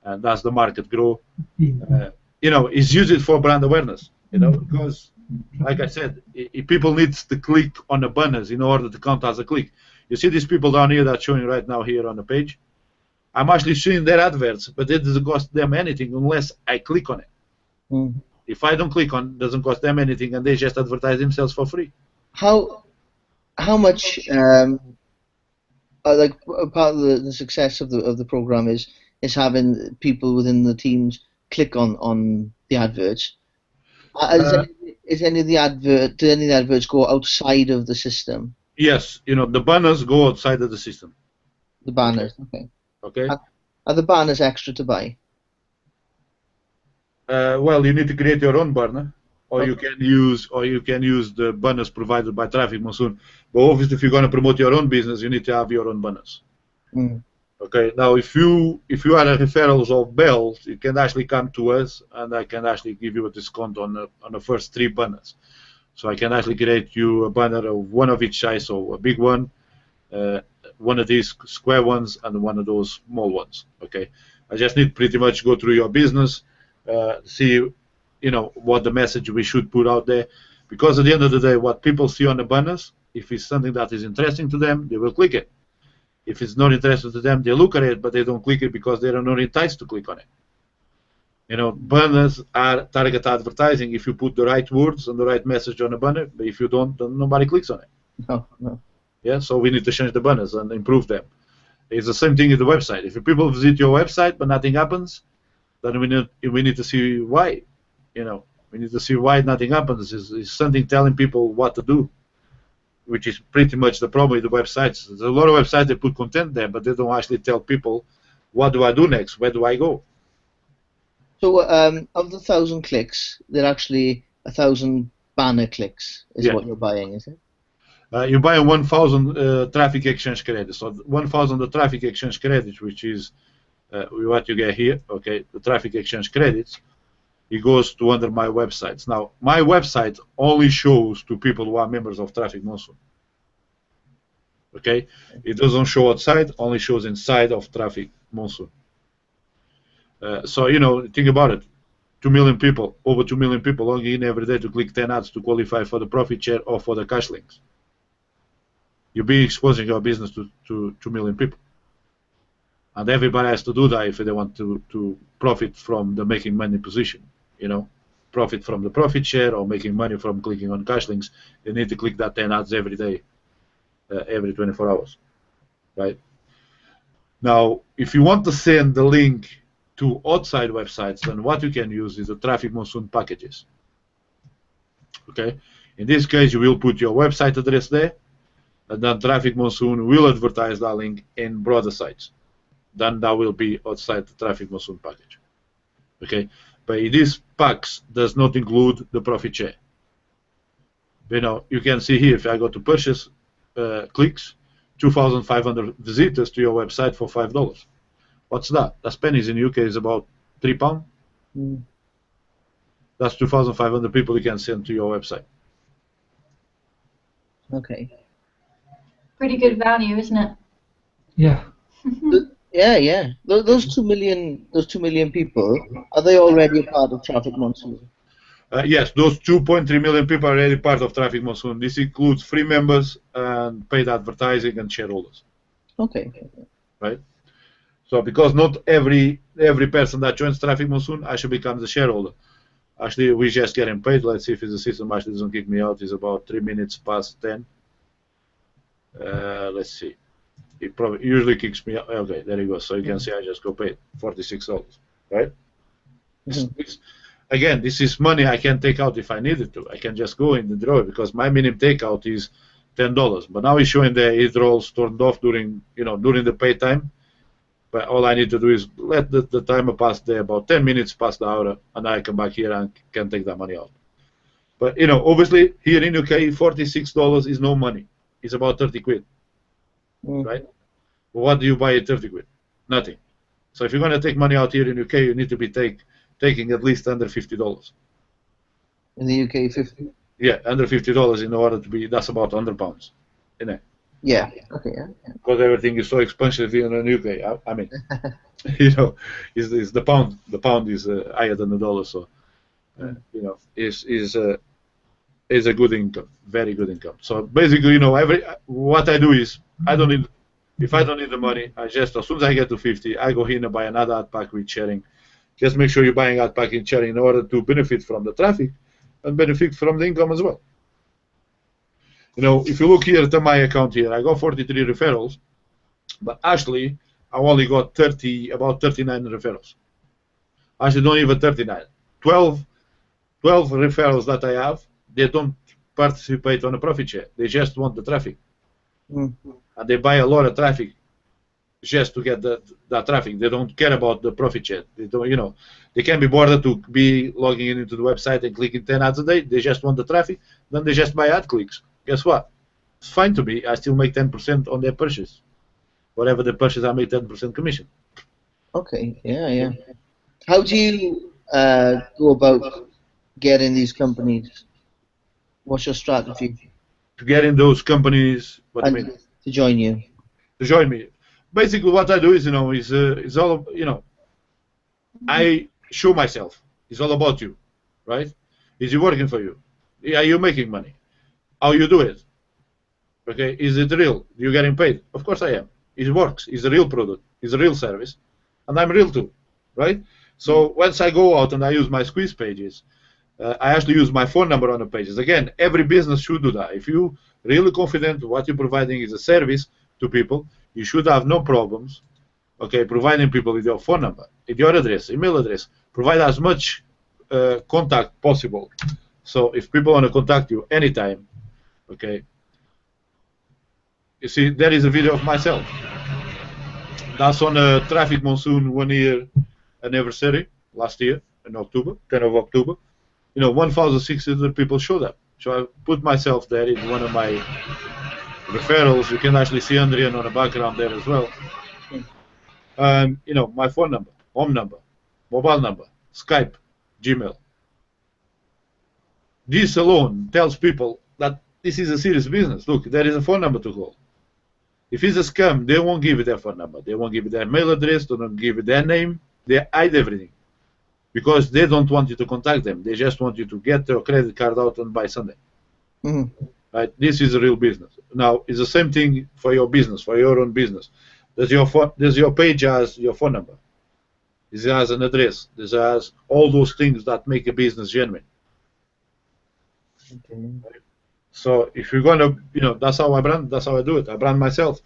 and as the market grow, it's used for brand awareness, because, like I said, people need to click on the banners in order to count as a click. You see these people down here that's showing right now here on the page? I'm actually seeing their adverts, but it doesn't cost them anything unless I click on it. If I don't click on it, doesn't cost them anything, and they just advertise themselves for free. How much like part of the success of the program is having people within the teams click on the adverts. Is any of the adverts go outside of the system? Yes, the banners go outside of the system. The banners, okay. Okay. Are the banners extra to buy? Well, you need to create your own banner, or you can use the banners provided by Traffic Monsoon. But obviously, if you're going to promote your own business, you need to have your own banners. Okay. Now, if you are a referrals of Bell, you can actually come to us, and I can actually give you a discount on the first 3 banners. So I can actually create you a banner of one of each size, so a big one, one of these square ones, and one of those small ones. Okay. I just need pretty much go through your business, see, what the message we should put out there, because at the end of the day, what people see on the banners, if it's something that is interesting to them, they will click it. If it's not interesting to them, they look at it, but they don't click it because they are not enticed to click on it. Banners are target advertising if you put the right words and the right message on a banner, but if you don't, then nobody clicks on it. No. Yeah, so we need to change the banners and improve them. It's the same thing with the website. If people visit your website but nothing happens, then we need to see why. We need to see why nothing happens. Is something telling people what to do, which is pretty much the problem with the websites. There's a lot of websites that put content there, but they don't actually tell people, what do I do next? Where do I go? So of the 1,000 clicks, they're actually 1,000 banner clicks is what you're buying, is it? You're buying 1,000 traffic exchange credits. So 1,000 traffic exchange credits, which is what you get here. Okay, the traffic exchange credits. It goes to under my websites. Now, my website only shows to people who are members of Traffic Monsoon. Okay, it doesn't show outside, only shows inside of Traffic Monsoon. So think about it. 2 million people, over 2 million people logging in every day to click 10 ads to qualify for the profit share or for the cash links. You'll be exposing your business to 2 million people. And everybody has to do that if they want to profit from the making money position. Profit from the profit share or making money from clicking on cash links. They need to click that 10 ads every day, every 24 hours, right? Now, if you want to send the link to outside websites, then what you can use is the Traffic Monsoon packages. Okay, in this case, you will put your website address there, and then Traffic Monsoon will advertise that link in broader sites. Then that will be outside the Traffic Monsoon package. Okay, but these packs does not include the profit share. You can see here, if I go to purchase clicks, 2,500 visitors to your website for $5. What's that? That's pennies. In the UK is about £3. That's 2,500 people you can send to your website. Okay. Pretty good value, isn't it? Yeah. Yeah. Those 2 million people, are they already a part of Traffic Monsoon? Yes, those 2.3 million people are already part of Traffic Monsoon. This includes free members and paid advertising and shareholders. Okay. Right. So because not every person that joins Traffic Monsoon actually becomes a shareholder. Actually, we just getting paid. Let's see if the system actually doesn't kick me out. It's about 3 minutes past 10. Let's see. It probably usually kicks me out. Okay, there you go. So you can see I just got paid $46, right? Again, this is money I can take out if I needed to. I can just go in the drawer because my minimum takeout is $10. But now it's showing the withdrawals turned off during the pay time. But all I need to do is let the timer pass there about 10 minutes past the hour, and I come back here and can take that money out. But obviously here in UK, $46 is no money. It's about 30 quid, right? But what do you buy at 30 quid? Nothing. So if you're going to take money out here in UK, you need to be taking at least under $50. In the UK, 50? Yeah, under $50 in order to be. That's about £100, isn't it? Yeah. Okay. Yeah. Because everything is so expensive here in the UK. I mean, is the pound. The pound is higher than the dollar, so is a good income, very good income. So basically, what I do is if I don't need the money, I just as soon as I get to 50, I go in and buy another ad pack with sharing. Just make sure you're buying ad pack and sharing in order to benefit from the traffic and benefit from the income as well. If you look here at my account here, I got 43 referrals, but actually I only got about 39 referrals. Actually, not even 39. 12 referrals that I have, they don't participate on a profit share. They just want the traffic. And they buy a lot of traffic just to get that traffic. They don't care about the profit share. They don't, they can be bothered to be logging into the website and clicking 10 ads a day. They just want the traffic. Then they just buy ad clicks. Guess what? It's fine to me. I still make 10% on their purchase. whatever the purchase, I make 10% commission. Okay, yeah. How do you go about getting these companies? What's your strategy? To get in those companies, what do you And mean? to join you? To join me. Basically, what I do is, is all, I show myself. It's all about you, right? Is it working for you? Are you making money? How you do it? Okay, is it real? You getting paid? Of course I am. It works. It's a real product. It's a real service, and I'm real too, right? So once I go out and I use my squeeze pages, I actually use my phone number on the pages. Again, every business should do that. If you really confident what you're providing is a service to people, you should have no problems. Okay, providing people with your phone number, with your address, email address. Provide as much contact possible. So if people want to contact you anytime, okay. You see, there is a video of myself. That's on a traffic monsoon 1 year anniversary last year in October, 10 of October. 1,600 people showed up. So I put myself there in one of my referrals. You can actually see Andrian on the background there as well. And my phone number, home number, mobile number, Skype, Gmail. This alone tells people that this is a serious business. Look, there is a phone number to call. If it's a scam, they won't give you their phone number. They won't give you their mail address. They don't give you their name. They hide everything because they don't want you to contact them. They just want you to get your credit card out and buy something. Right? This is a real business. Now, it's the same thing for your business, for your own business. Does your page has your phone number? This has an address. This has all those things that make a business genuine. Okay. So if you're gonna, that's how I brand. That's how I do it. I brand myself.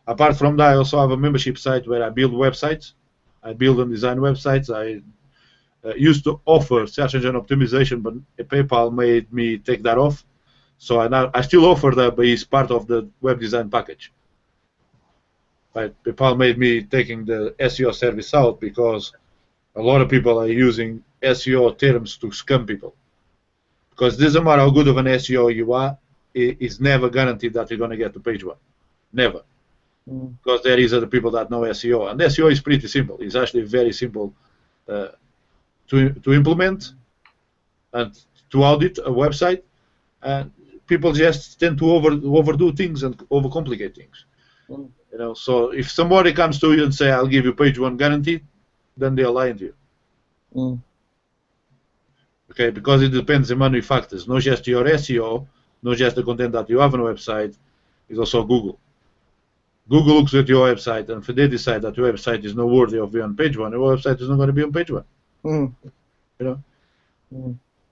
Apart from that, I also have a membership site where I build websites. I build and design websites. I used to offer search engine optimization, but PayPal made me take that off. So I still offer that, but it's part of the web design package. Right? PayPal made me taking the SEO service out because a lot of people are using SEO terms to scam people. Because it doesn't matter how good of an SEO you are, it's never guaranteed that you're going to get to page one. Never. Because there is other people that know SEO. And SEO is pretty simple. It's actually very simple to implement and to audit a website. And people just tend to overdo things and overcomplicate things. So if somebody comes to you and say, I'll give you page one guaranteed, then they're lying to you. Okay, because it depends on many factors, not just your SEO, not just the content that you have on a website, it's also Google. Google looks at your website, and if they decide that your website is not worthy of being on page one, your website is not going to be on page one.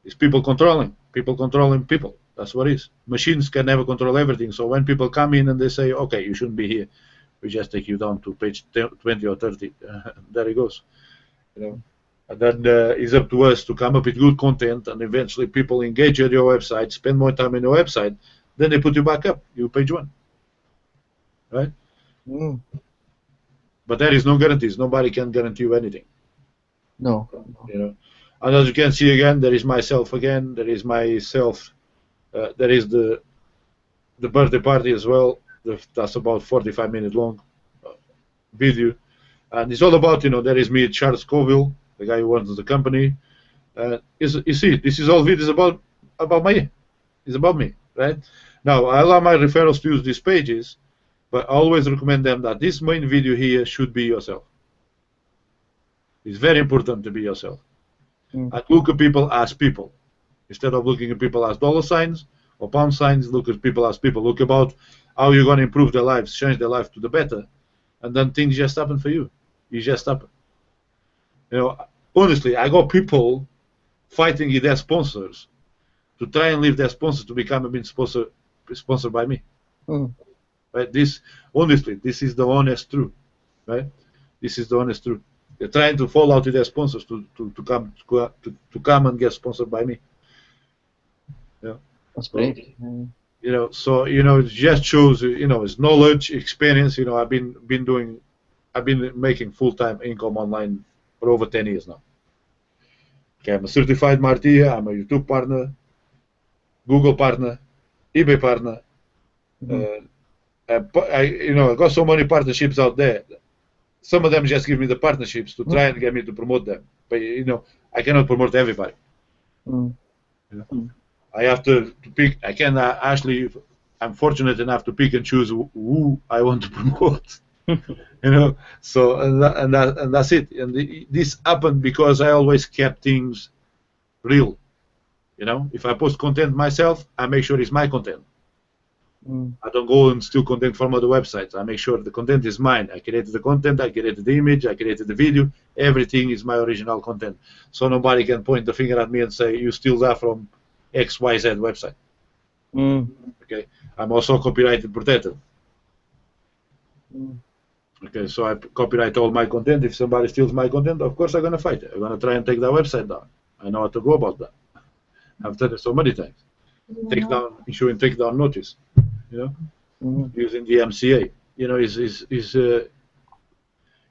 It's people controlling people. That's what it is. Machines can never control everything. So when people come in and they say, okay, you shouldn't be here, we just take you down to page 20 or 30. There it goes. And then it's up to us to come up with good content, and eventually people engage at your website, spend more time on your website, then they put you back up, you page one. Right? But there is no guarantees. Nobody can guarantee you anything. No. And as you can see again, there is myself again. There is myself. There is the birthday party as well. That's about 45-minute long video, and it's all about there is me, Charles Colville, the guy who runs the company. You see, this is all videos about me. It's about me, right? Now, I allow my referrals to use these pages, but I always recommend them that this main video here should be yourself. It's very important to be yourself. And look at people as people. Instead of looking at people as dollar signs or pound signs, look at people as people. Look about how you're going to improve their lives, change their life to the better, and then things just happen for you. You just happen. Honestly, I got people fighting with their sponsors to try and leave their sponsors to become sponsored by me. Right? This is the honest truth. Right? This is the honest truth. They're trying to fall out with their sponsors to come and get sponsored by me. That's great. So it just shows it's knowledge, experience. I've been making full-time income online for over 10 years now. Okay, I'm a certified marketer. I'm a YouTube partner, Google partner, eBay partner, I got so many partnerships out there. Some of them just give me the partnerships to try and get me to promote them. But I cannot promote everybody. I have to pick. I can actually. I'm fortunate enough to pick and choose who I want to promote. So and that's it. And this happened because I always kept things real. If I post content myself, I make sure it's my content. I don't go and steal content from other websites. I make sure the content is mine. I created the content, I created the image, I created the video. Everything is my original content. So nobody can point the finger at me and say, you steal that from XYZ website. Okay. I'm also copyright protected. Okay, so I copyright all my content. If somebody steals my content, of course I'm going to fight it. I'm going to try and take that website down. I know how to go about that. I've done it so many times. Issuing takedown notice. Using the MCA.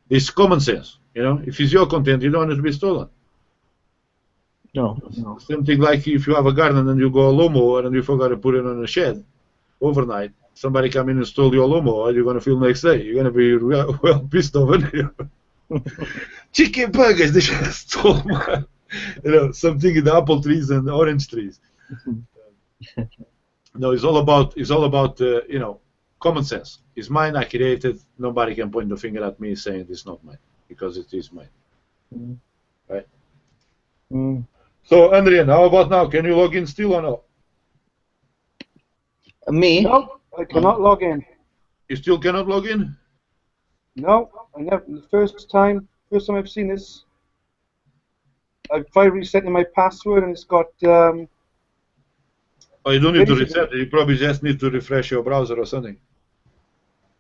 It's common sense. If it's your content, you don't want it to be stolen. No. Same thing like if you have a garden and you go a lawnmower and you forgot to put it on a shed overnight. Somebody come in and stole your lawnmower. You're going to feel next day. You're going to be well pissed off, aren't you? Chicken burgers, they just stole my, something in the apple trees and the orange trees. No, it's all about common sense. It's mine. I created. Nobody can point the finger at me saying it's not mine because it is mine. Right. So, Adrian, how about now? Can you log in still or not? Me? No, I cannot log in. You still cannot log in? No, I never. The first time I've seen this, I've tried resetting my password and it's got. Oh, you don't need to reset it. You probably just need to refresh your browser or something.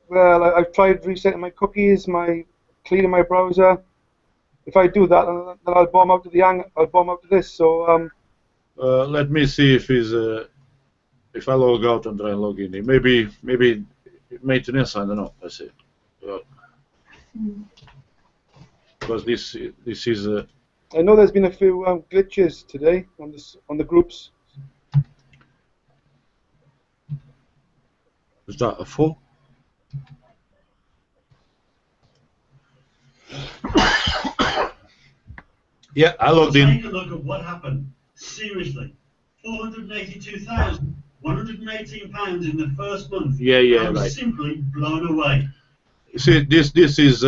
Well, I've tried resetting my cookies, cleaning my browser. If I do that, then I'll bomb out to this. So let me see if I log out and try and log in. Maybe maintenance. I don't know. Let's see. Because this is. I know there's been a few glitches today on the groups. Is that a full? Yeah, I logged in. Take a look at what happened. Seriously, £482,118 in the first month. Yeah, I'm right. simply blown away. See, this is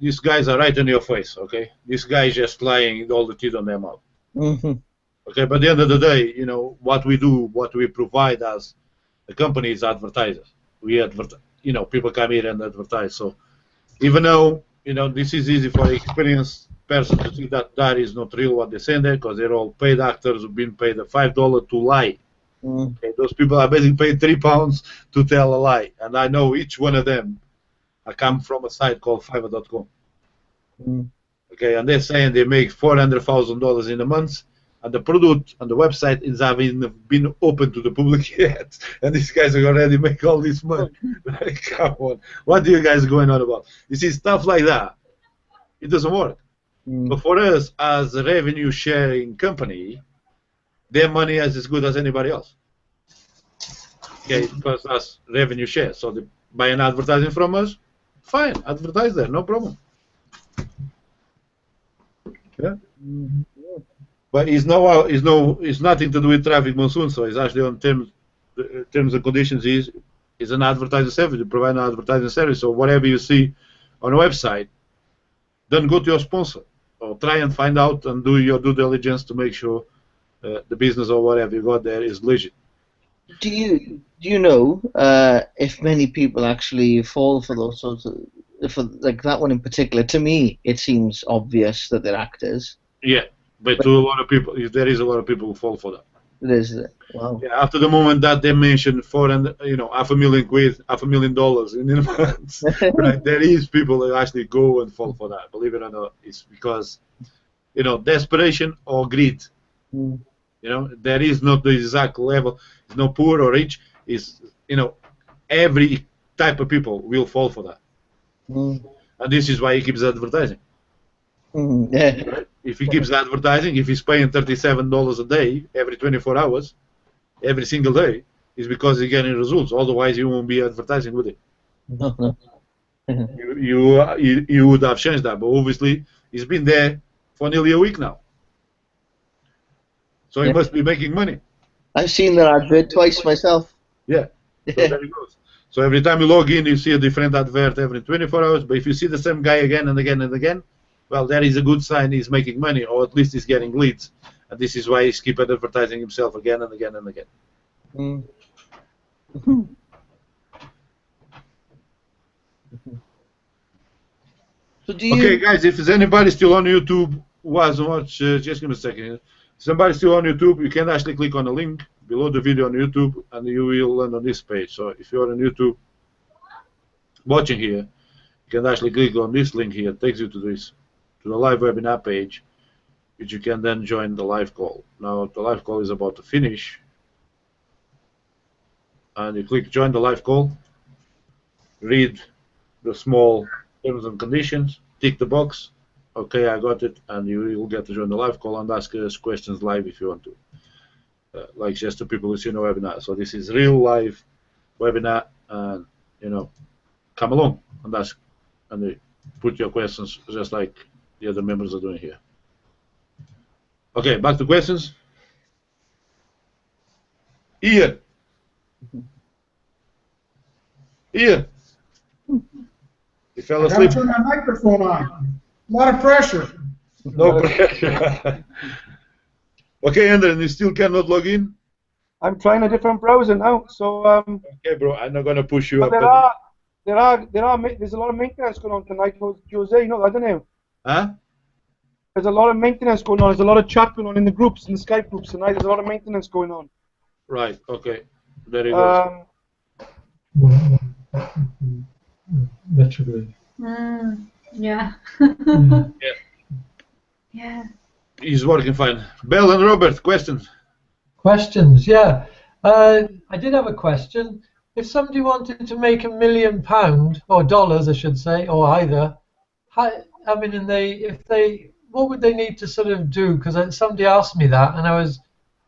these guys are right in your face. Okay, this guy is just lying all the teeth on their mouth. Okay, but at the end of the day, what we do, what we provide as the company is advertisers. We advertise. People come here and advertise. So even though this is easy for an experienced person to see that is not real what they're saying there, because they're all paid actors who've been paid $5 to lie. Okay, those people are basically paid £3 to tell a lie, and I know each one of them. I come from a site called Fiverr.com. Okay, and they're saying they make $400,000 in a month, and the product and the website is having been open to the public yet, and these guys are already make all this money. Come on, what are you guys going on about? You see, stuff like that, it doesn't work. But for us, as a revenue sharing company, their money is as good as anybody else. Okay, because that's revenue share. So they buy an advertising from us, fine, advertise there, no problem. Yeah. But it's nothing to do with traffic monsoon. So it's actually on terms and conditions. Is an advertising service. You provide an advertising service. So whatever you see on a website, then go to your sponsor or try and find out and do your due diligence to make sure the business or whatever you got there is legit. Do you know if many people actually fall for those sorts of, for like that one in particular? To me, it seems obvious that they're actors. Yeah, but to a lot of people, there is a lot of people who fall for that. It is. Wow. Yeah, after the moment that they mentioned $500,000 in a month, right? There is people that actually go and fall for that. Believe it or not, it's because desperation or greed. There is not the exact level. It's not poor or rich. It's every type of people will fall for that, and this is why he keeps advertising. Yeah. Right? If he keeps advertising, if he's paying $37 a day every 24 hours, every single day, is because he's getting results. Otherwise, you won't be advertising with it. No. You would have changed that, but obviously he's been there for nearly a week now, so he must be making money. I've seen that advert twice myself. Yeah. So there it goes. So every time you log in, you see a different advert every 24 hours. But if you see the same guy again and again and again, well, that is a good sign he's making money, or at least he's getting leads. And this is why he's keep advertising himself again and again and again. So do you... Okay, guys, if there's anybody still on YouTube who hasn't watched, just give me a second. If somebody's still on YouTube, you can actually click on the link below the video on YouTube, and you will land on this page. So if you're on YouTube watching here, you can actually click on this link here. It takes you to this, to the live webinar page, which you can then join the live call. Now the live call is about to finish, and you click join the live call, read the small terms and conditions, tick the box, okay, I got it, and you will get to join the live call and ask us questions live if you want to. Like just the people who see the webinar. So this is real live webinar, and you know, come along and ask, and put your questions just like the other members are doing here. Okay, back to questions. Ian. Ian. You fell asleep. I gotta turn my microphone on. A lot of pressure. No pressure. Okay, Andrew, you still cannot log in? I'm trying a different browser now, so okay, bro, I'm not gonna push you up. There's a lot of maintenance going on tonight, Jose. You know that, don't you? Huh? There's a lot of maintenance going on. There's a lot of chat going on in the groups, in the Skype groups tonight. There's a lot of maintenance going on. Right. Okay. There you go. Yeah. Yeah. Yeah. He's working fine. Bell and Robert, questions? Questions, yeah. I did have a question. If somebody wanted to make £1 million, or dollars, I should say, or either, I mean, what would they need to sort of do? Because somebody asked me that, and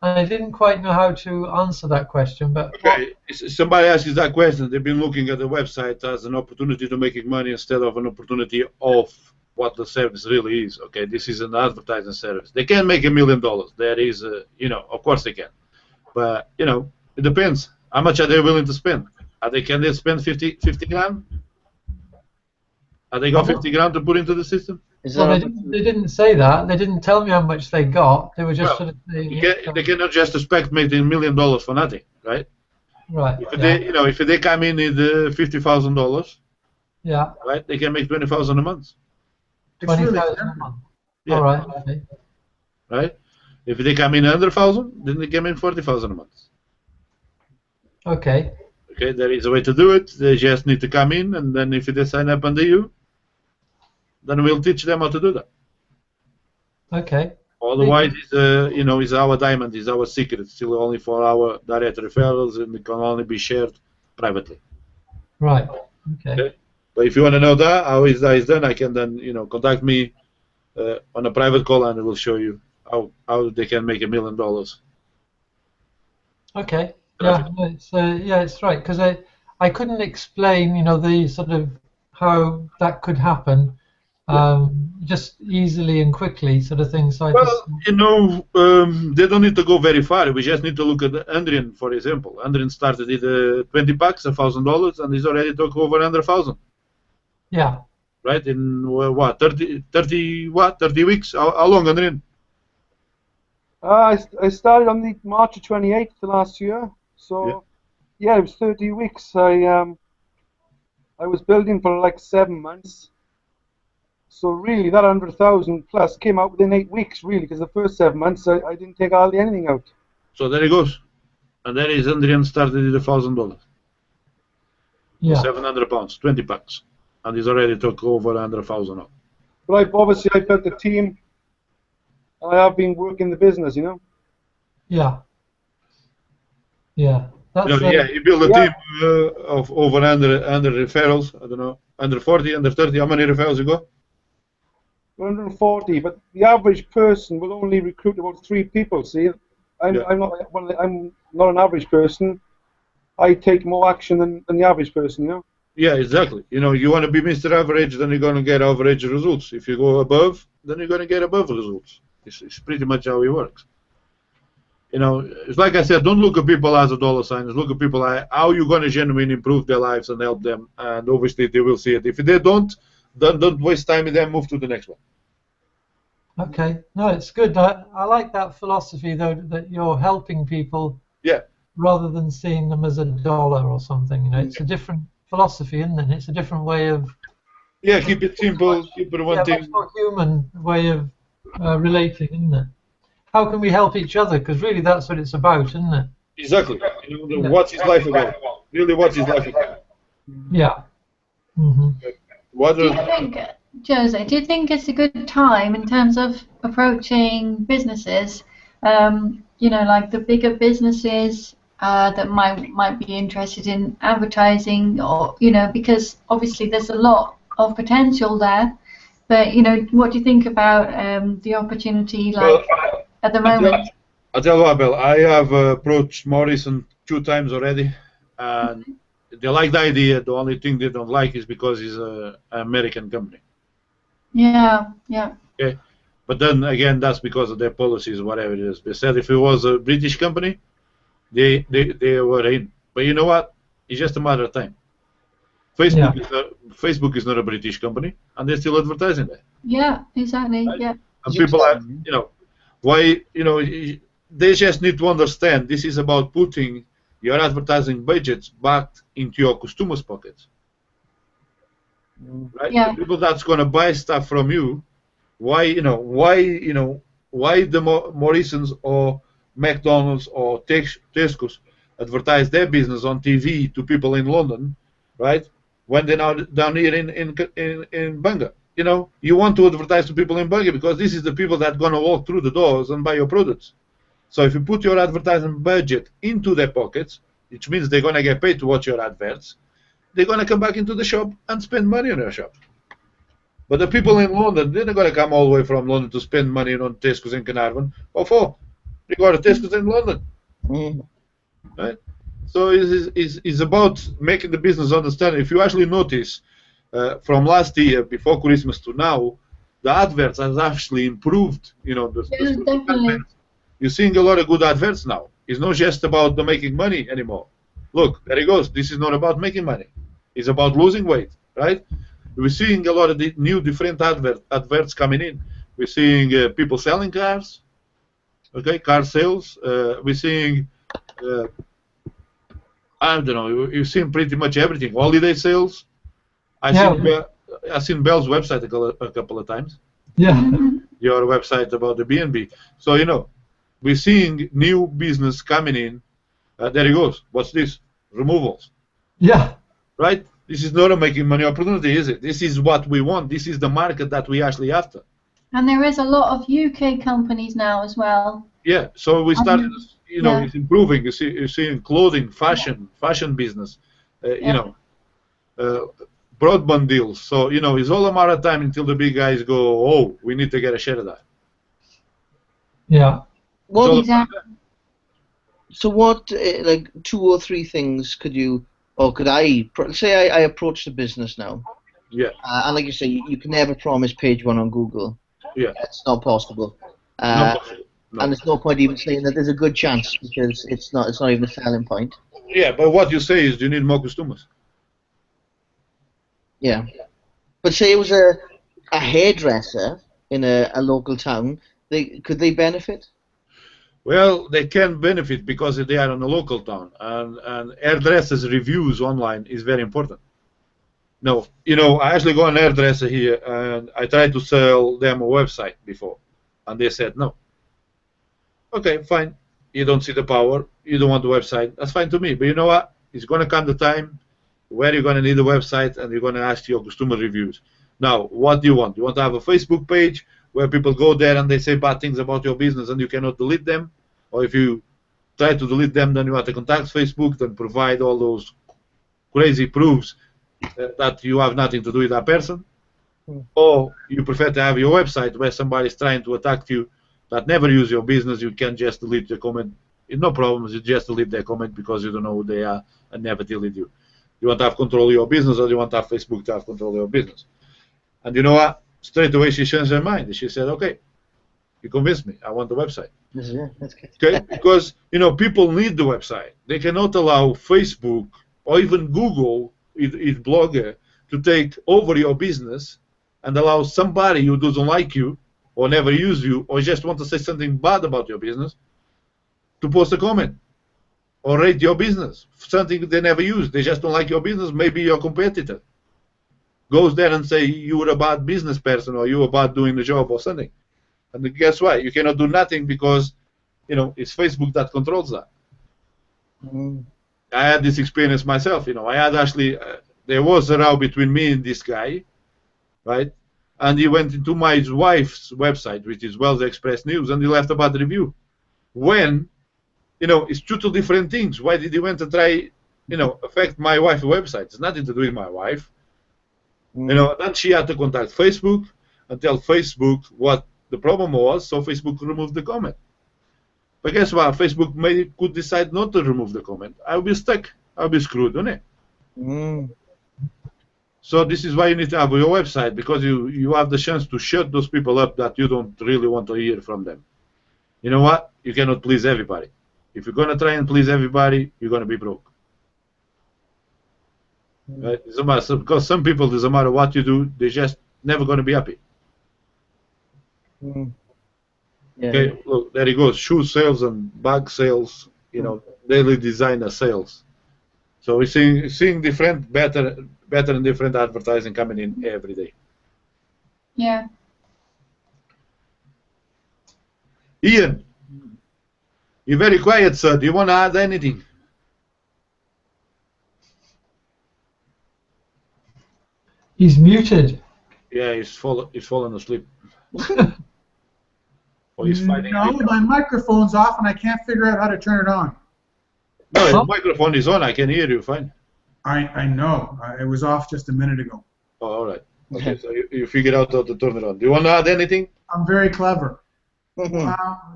I didn't quite know how to answer that question. But okay, somebody asks that question. They've been looking at the website as an opportunity to making money instead of an opportunity of what the service really is. Okay, this is an advertising service. They can make $1 million. That is, you know, of course they can. But you know, it depends. How much are they willing to spend? Can they spend 50 grand? Are they got 50 grand to put into the system? Well, they didn't say that. They didn't tell me how much they got. They were just sort of saying, they cannot just expect making $1 million for nothing, right? Right. If they, you know, if they come in with $50,000, yeah, right, they can make $20,000 a month. 20,000 a month. Yeah. All right. Okay. Right. If they come in 100,000, then they come in 40,000 a month. Okay. Okay, there is a way to do it. They just need to come in, and then if they sign up under you, then we'll teach them how to do that. Okay. Otherwise, it's, you know, it's our diamond, it's our secret. It's still only for our direct referrals, and it can only be shared privately. Right. Okay. But if you want to know how is that is done, I can then, you know, contact me on a private call, and I will show you how they can make $1 million. Okay. Yeah, it's right, because I couldn't explain, you know, the sort of how that could happen, just easily and quickly, sort of thing. So you know, they don't need to go very far. We just need to look at Andrian, for example. Andrian started with 20 bucks, $1,000, and he's already took over 100,000. Yeah. Right, in what, 30 weeks? How long, Andrian? I started on the March 28th last year. So, yeah, it was 30 weeks. I was building for like 7 months. So really, that 100,000 plus came out within 8 weeks, really, because the first 7 months I didn't take hardly anything out. So there he goes, and there is Andrian started with $1,000. Yeah. 700 pounds, 20 bucks, and he's already took over 100,000 now. But obviously I built a team. I have been working the business, you know. Yeah. Yeah. That's you build a team of over 100 referrals. I don't know, under 40, under 30. How many referrals you got? 140, but the average person will only recruit about 3 people. See, I'm not an average person. I take more action than the average person, you know. Yeah, exactly. You know, you want to be Mr. Average, then you're going to get average results. If you go above, then you're going to get above results. It's pretty much how it works. You know, it's like I said, don't look at people as a dollar sign. Look at people as how you're going to genuinely improve their lives and help them. And obviously, they will see it. If they don't, then don't waste time with them. Move to the next one. Okay, no, it's good. I like that philosophy though, that you're helping people. Yeah. Rather than seeing them as a dollar or something, you know, it's a different philosophy, isn't it? It's a different way of. Yeah, keep it simple. Keep it one thing. Much more human way of relating, isn't it? How can we help each other? Because really, that's what it's about, isn't it? Exactly. You know, what's his life about? Really, what's his life about? Yeah. Mm-hmm. Do you think, Jose, do you think it's a good time in terms of approaching businesses? You know, like the bigger businesses that might be interested in advertising, or you know, because obviously there's a lot of potential there. But you know, what do you think about the opportunity, like at the moment? I'll tell you what, Bill. I have approached Morrison 2 times already, and they like the idea. The only thing they don't like is because it's an American company. Yeah, yeah. Okay, but then again, that's because of their policies, whatever it is. They said if it was a British company, they were in. But you know what? It's just a matter of time. Facebook is not a British company, and they're still advertising there. Yeah, exactly. Right? Yeah. And people are, you know, why, you know, they just need to understand this is about putting your advertising budgets back into your customers' pockets. Right? Yeah. The people that's going to buy stuff from you, why the Morrisons or McDonald's or Tesco's advertise their business on TV to people in London, right? When they're now down here in Bangor. You know, you want to advertise to people in Bangor because this is the people that are going to walk through the doors and buy your products. So if you put your advertising budget into their pockets, which means they're going to get paid to watch your adverts, they're going to come back into the shop and spend money on your shop. But the people in London, they're not going to come all the way from London to spend money on Tesco's in Carnarvon. What for? They got a Tesco's in London. Right? So it's about making the business understand. If you actually notice, from last year, before Christmas to now, the adverts has actually improved. You know, Definitely. You're seeing a lot of good adverts now. It's not just about the making money anymore. Look, there it goes. This is not about making money. It's about losing weight, right? We're seeing a lot of the new different adverts coming in. We're seeing people selling cars, okay, car sales. We're seeing, I don't know, you're seeing pretty much everything. Holiday sales. I've seen Bell's website a couple of times. Yeah. Your website about the B&B. So, you know, we're seeing new business coming in. There it goes. What's this? Removals. Yeah. Right? This is not a making money opportunity, is it? This is what we want. This is the market that we actually after. And there is a lot of UK companies now as well. Yeah. So we started, you know, it's improving. You're seeing clothing, fashion business, you know, broadband deals. So, you know, it's all a matter of time until the big guys go, oh, we need to get a share of that. Yeah. What, Exactly. so what, like 2 or 3 things could you, or could I, say I approach the business now. Yeah. And like you say, you can never promise page 1 on Google. Yeah. It's not possible. No. And there's no point even saying that there's a good chance because it's not even a selling point. Yeah, but what you say is you need more customers. Yeah. But say it was a hairdresser in a local town, could they benefit? Well, they can benefit because they are in a local town, and hairdressers' reviews online is very important. No, you know, I actually got an hairdresser here, and I tried to sell them a website before, and they said no. Okay, fine. You don't see the power. You don't want the website. That's fine to me. But you know what? It's going to come the time where you're going to need a website, and you're going to ask your customer reviews. Now, what do you want? You want to have a Facebook page where people go there and they say bad things about your business and you cannot delete them? Or if you try to delete them, then you have to contact Facebook, then provide all those crazy proofs that you have nothing to do with that person? Or you prefer to have your website where somebody is trying to attack you that never use your business, you can just delete your comment It's no problem. You just leave their comment because you don't know who they are and never deal with you. You want to have control of your business, or you want to have Facebook to have control of your business? And you know what? Straight away she changed her mind. She said, "Okay, you convinced me. I want the website." Yeah, that's good. Okay, because people need the website. They cannot allow Facebook or even Google, its blogger, to take over your business and allow somebody who doesn't like you or never use you or just want to say something bad about your business to post a comment or rate your business, something they never use. They just don't like your business. Maybe your competitor goes there and say you're a bad business person or you're bad doing the job or something. And guess what? You cannot do nothing because it's Facebook that controls that. I had this experience myself. I had actually there was a row between me and this guy, right? And he went into my wife's website, which is Wells Express News, and he left a bad review. When it's two different things. Why did he want to try, affect my wife's website? It's nothing to do with my wife. Then she had to contact Facebook and tell Facebook what the problem was, so Facebook removed the comment. But guess what? Facebook could decide not to remove the comment. I'll be stuck. I'll be screwed, wouldn't it? So this is why you need to have your website, because you have the chance to shut those people up that you don't really want to hear from them. You know what? You cannot please everybody. If you're going to try and please everybody, you're going to be broke. Right? Because some people, doesn't matter what you do, they're just never going to be happy. Yeah. Okay, look, there he goes. Shoe sales and bag sales, daily designer sales. So we're seeing different, better and different advertising coming in every day. Yeah. Ian, you're very quiet, sir. Do you want to add anything? He's muted. Yeah, he's fallen asleep. Or he's fighting. No, my microphone's off and I can't figure out how to turn it on. No, the microphone is on. I can hear you fine. I know. It was off just a minute ago. Oh, all right. Okay, so you figured out how to turn it on. Do you want to add anything? I'm very clever.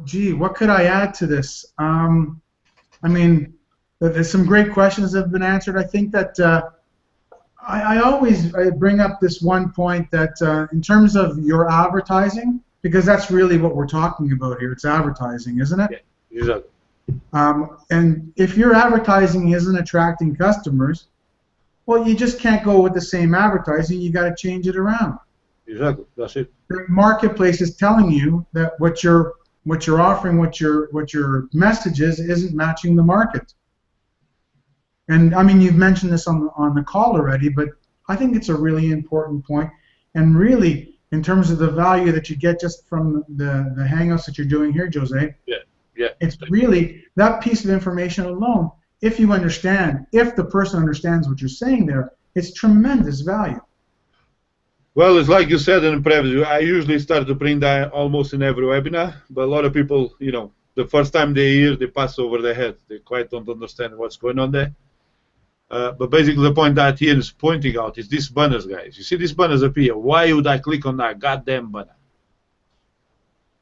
Gee, what could I add to this? I mean, there's some great questions that have been answered. I think that I always bring up this one point that in terms of your advertising, because that's really what we're talking about here. It's advertising, isn't it? Yeah, exactly. And if your advertising isn't attracting customers, well, you just can't go with the same advertising. You got to change it around. Exactly. That's it. The marketplace is telling you that what you're offering, what your message is, isn't matching the market. And I mean, you've mentioned this on the call already, but I think it's a really important point. And really, in terms of the value that you get just from the Hangouts that you're doing here, Jose, yeah, it's really that piece of information alone. If you understand, if the person understands what you're saying there, it's tremendous value. Well, it's like you said in the previous. I usually start to bring that almost in every webinar, but a lot of people, the first time they hear, they pass over their head. They quite don't understand what's going on there. But basically, the point that Ian is pointing out is these banners, guys. You see these banners up here. Why would I click on that goddamn banner?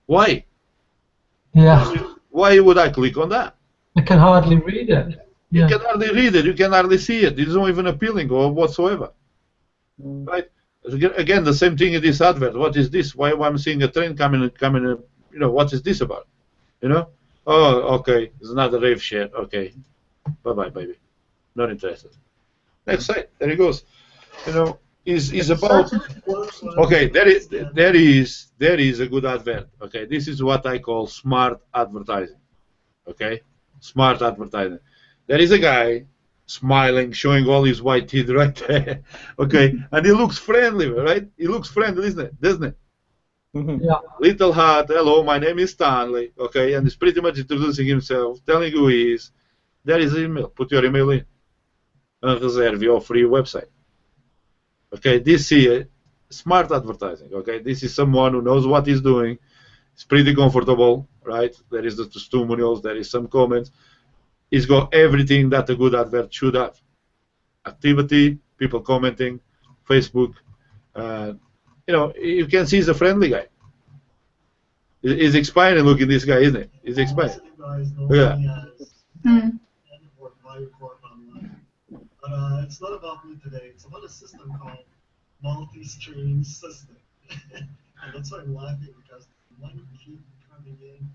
Why? Yeah. Why would I click on that? I can hardly read it. You can hardly read it. You can hardly see it. It's not even appealing or whatsoever. Right? Again, the same thing in this advert. What is this? Why am I seeing a train coming? What is this about? Oh, okay. It's another rave share. Okay. Bye-bye, baby. Not interested. Next slide. There he goes. Is about. Okay, there is a good advert. Okay, this is what I call smart advertising. Okay, smart advertising. There is a guy smiling, showing all his white teeth right there. Okay, and he looks friendly, right? He looks friendly, doesn't it? Yeah. Little heart. Hello, my name is Stanley. Okay, and he's pretty much introducing himself, telling who he is. There is an email. Put your email in and reserve your free website. Okay, this here, smart advertising. Okay, this is someone who knows what he's doing. It's pretty comfortable, right? There is the testimonials, there is some comments. He's got everything that a good advert should have. Activity, people commenting, Facebook. You can see he's a friendly guy. It's expiring. Look at this guy, isn't it? It's expiring. Yeah. But it's not about me today. It's about a system called multi-stream system. And that's why I'm laughing, because money keep coming in.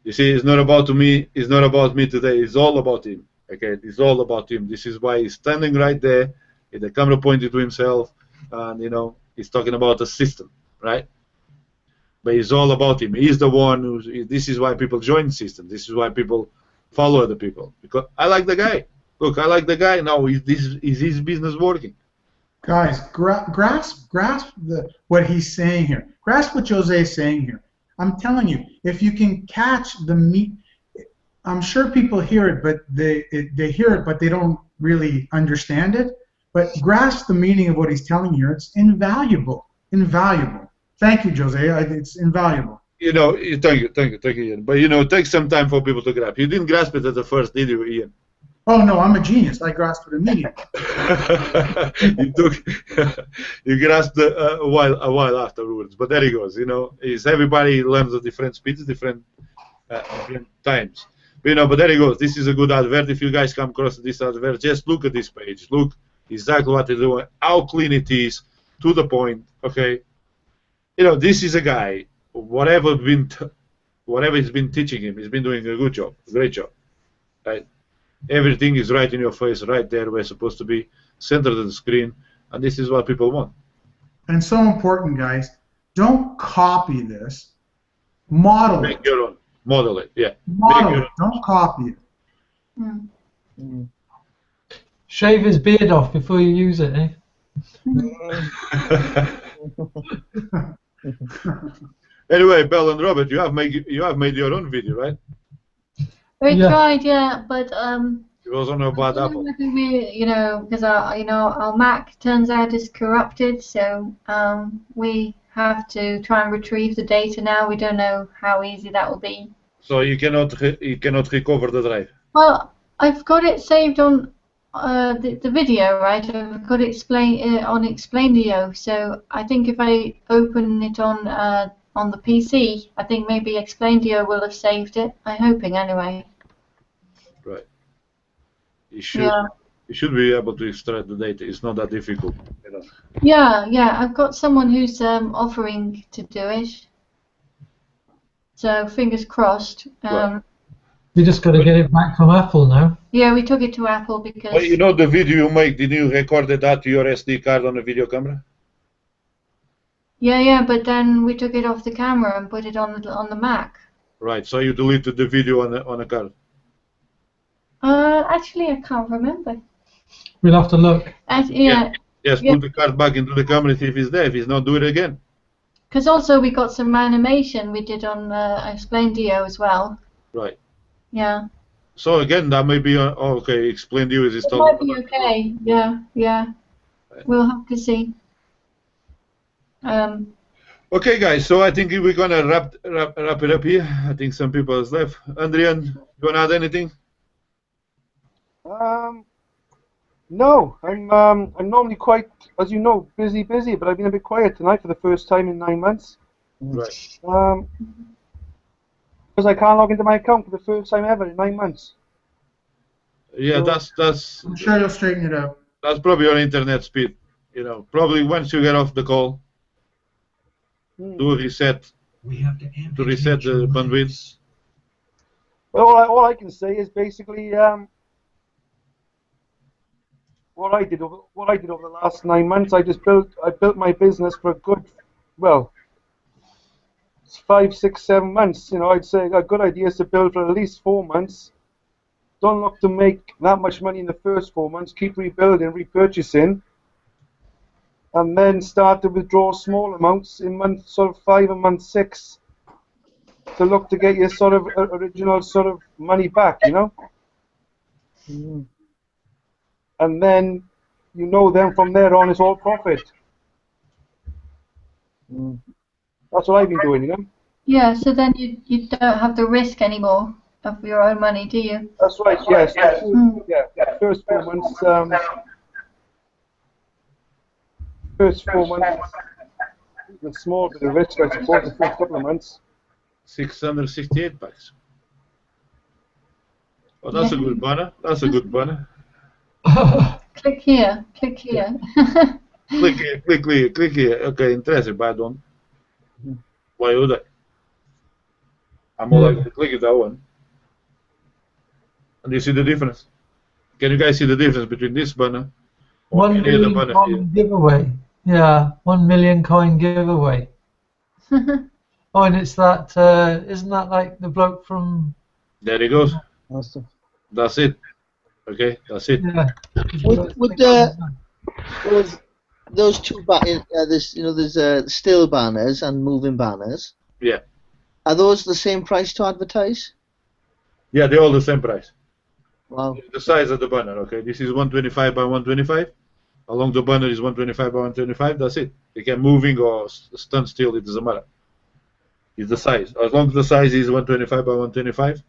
You see, it's not about me. It's not about me today. It's all about him. Okay, it's all about him. This is why he's standing right there, with the camera pointed to himself, and you know he's talking about the system, right? But it's all about him. He's the one who. This is why people join the system. This is why people follow other people. Because I like the guy. Look, I like the guy. Now is his business working? Guys, grasp what he's saying here. Grasp what Jose is saying here. I'm telling you, if you can catch the meat, I'm sure people hear it, but they hear it, but they don't really understand it. But grasp the meaning of what he's telling you here. It's invaluable. Invaluable. Thank you, Jose. It's invaluable. You know, thank you, Ian. But you know, it takes some time for people to grasp. You didn't grasp it at the first, did you, Ian? Oh no, I'm a genius. I grasped it immediately. You grasped a while afterwards. But there he goes. You know, is everybody learns at different speeds, different times. But, you know, but there he goes. This is a good advert. If you guys come across this advert, just look at this page. Look exactly what they're doing, how clean it is, to the point. Okay. You know, this is a guy. Whatever he's been teaching him, he's been doing a good job, great job, right? Everything is right in your face, right there where it's supposed to be, centered on the screen, and this is what people want. And so important, guys. Don't copy this. Model Make it. your own. Model it, yeah. Model it. Don't copy it. Shave his beard off before you use it, eh? Anyway, Belle and Robert, you have made your own video, right? We tried, yeah, but it was on a bad apple. You know, because our Mac turns out is corrupted, so we have to try and retrieve the data now. We don't know how easy that will be. So you cannot recover the drive. Well, I've got it saved on the video, right? I've got it on Explaindio. So I think if I open it on the PC, I think maybe Explaindio will have saved it. I'm hoping anyway. Right. You should be able to extract the data. It's not that difficult, you know. Yeah. I've got someone who's offering to do it. So fingers crossed. Right. You just got to get it back from Apple now. Yeah, we took it to Apple because. Well, you know the video you make. Did you record that to your SD card on a video camera? Yeah, but then we took it off the camera and put it on the Mac. Right. So you deleted the video on a card. Actually, I can't remember. We'll have to look. Yeah. Yes, put the card back into the camera, see if it's there. If it's not, do it again. Because also we got some animation we did on Explaindio as well. Right. Yeah. So again, that may be okay. Explaindio is installed. It might be okay. Yeah. Right. We'll have to see. Okay, guys. So I think we're gonna wrap it up here. I think some people have left. Andrian, you wanna add anything? No, I'm normally quite, as you know, busy, but I've been a bit quiet tonight for the first time in 9 months. Right. Because I can't log into my account for the first time ever in 9 months. Yeah, that's. I'm sure you'll straighten it out. That's probably your internet speed. You know, probably once you get off the call, do a reset to reset the bandwidth. Well, all I can say is basically what I did over the last 9 months. I built my business for a good, well, 5, 6, 7 months. You know, I'd say a good idea is to build for at least 4 months. Don't look to make that much money in the first 4 months. Keep rebuilding, repurchasing, and then start to withdraw small amounts in month sort of 5 and month 6 to look to get your sort of original sort of money back. You know. And then, you know, then from there on, it's all profit. That's what I've been doing, you know. Yeah, so then you don't have the risk anymore of your own money, do you? That's right. Yes. Yeah. First 4 months. First 4 months. A small bit of risk, I suppose. The first couple of months. $668. Oh, that's a good banner. That's a good banner. Click here. Click here. Click here, click here, click here. Okay, interesting, but I don't. Why would I? I'm more likely to click that one. And you see the difference? Can you guys see the difference between this banner or 1 any other million banner here? coin giveaway. Yeah, 1 million coin giveaway. Oh, and it's that, isn't that like the bloke from... There he goes. Awesome. That's it. Okay, that's it. Yeah. Would those two there's still banners and moving banners. Yeah. Are those the same price to advertise? Yeah, they're all the same price. Wow. The size of the banner, okay? This is 125 by 125. Along the banner is 125 by 125. That's it. You can moving or stand still, it doesn't matter. It's the size. As long as the size is 125 by 125.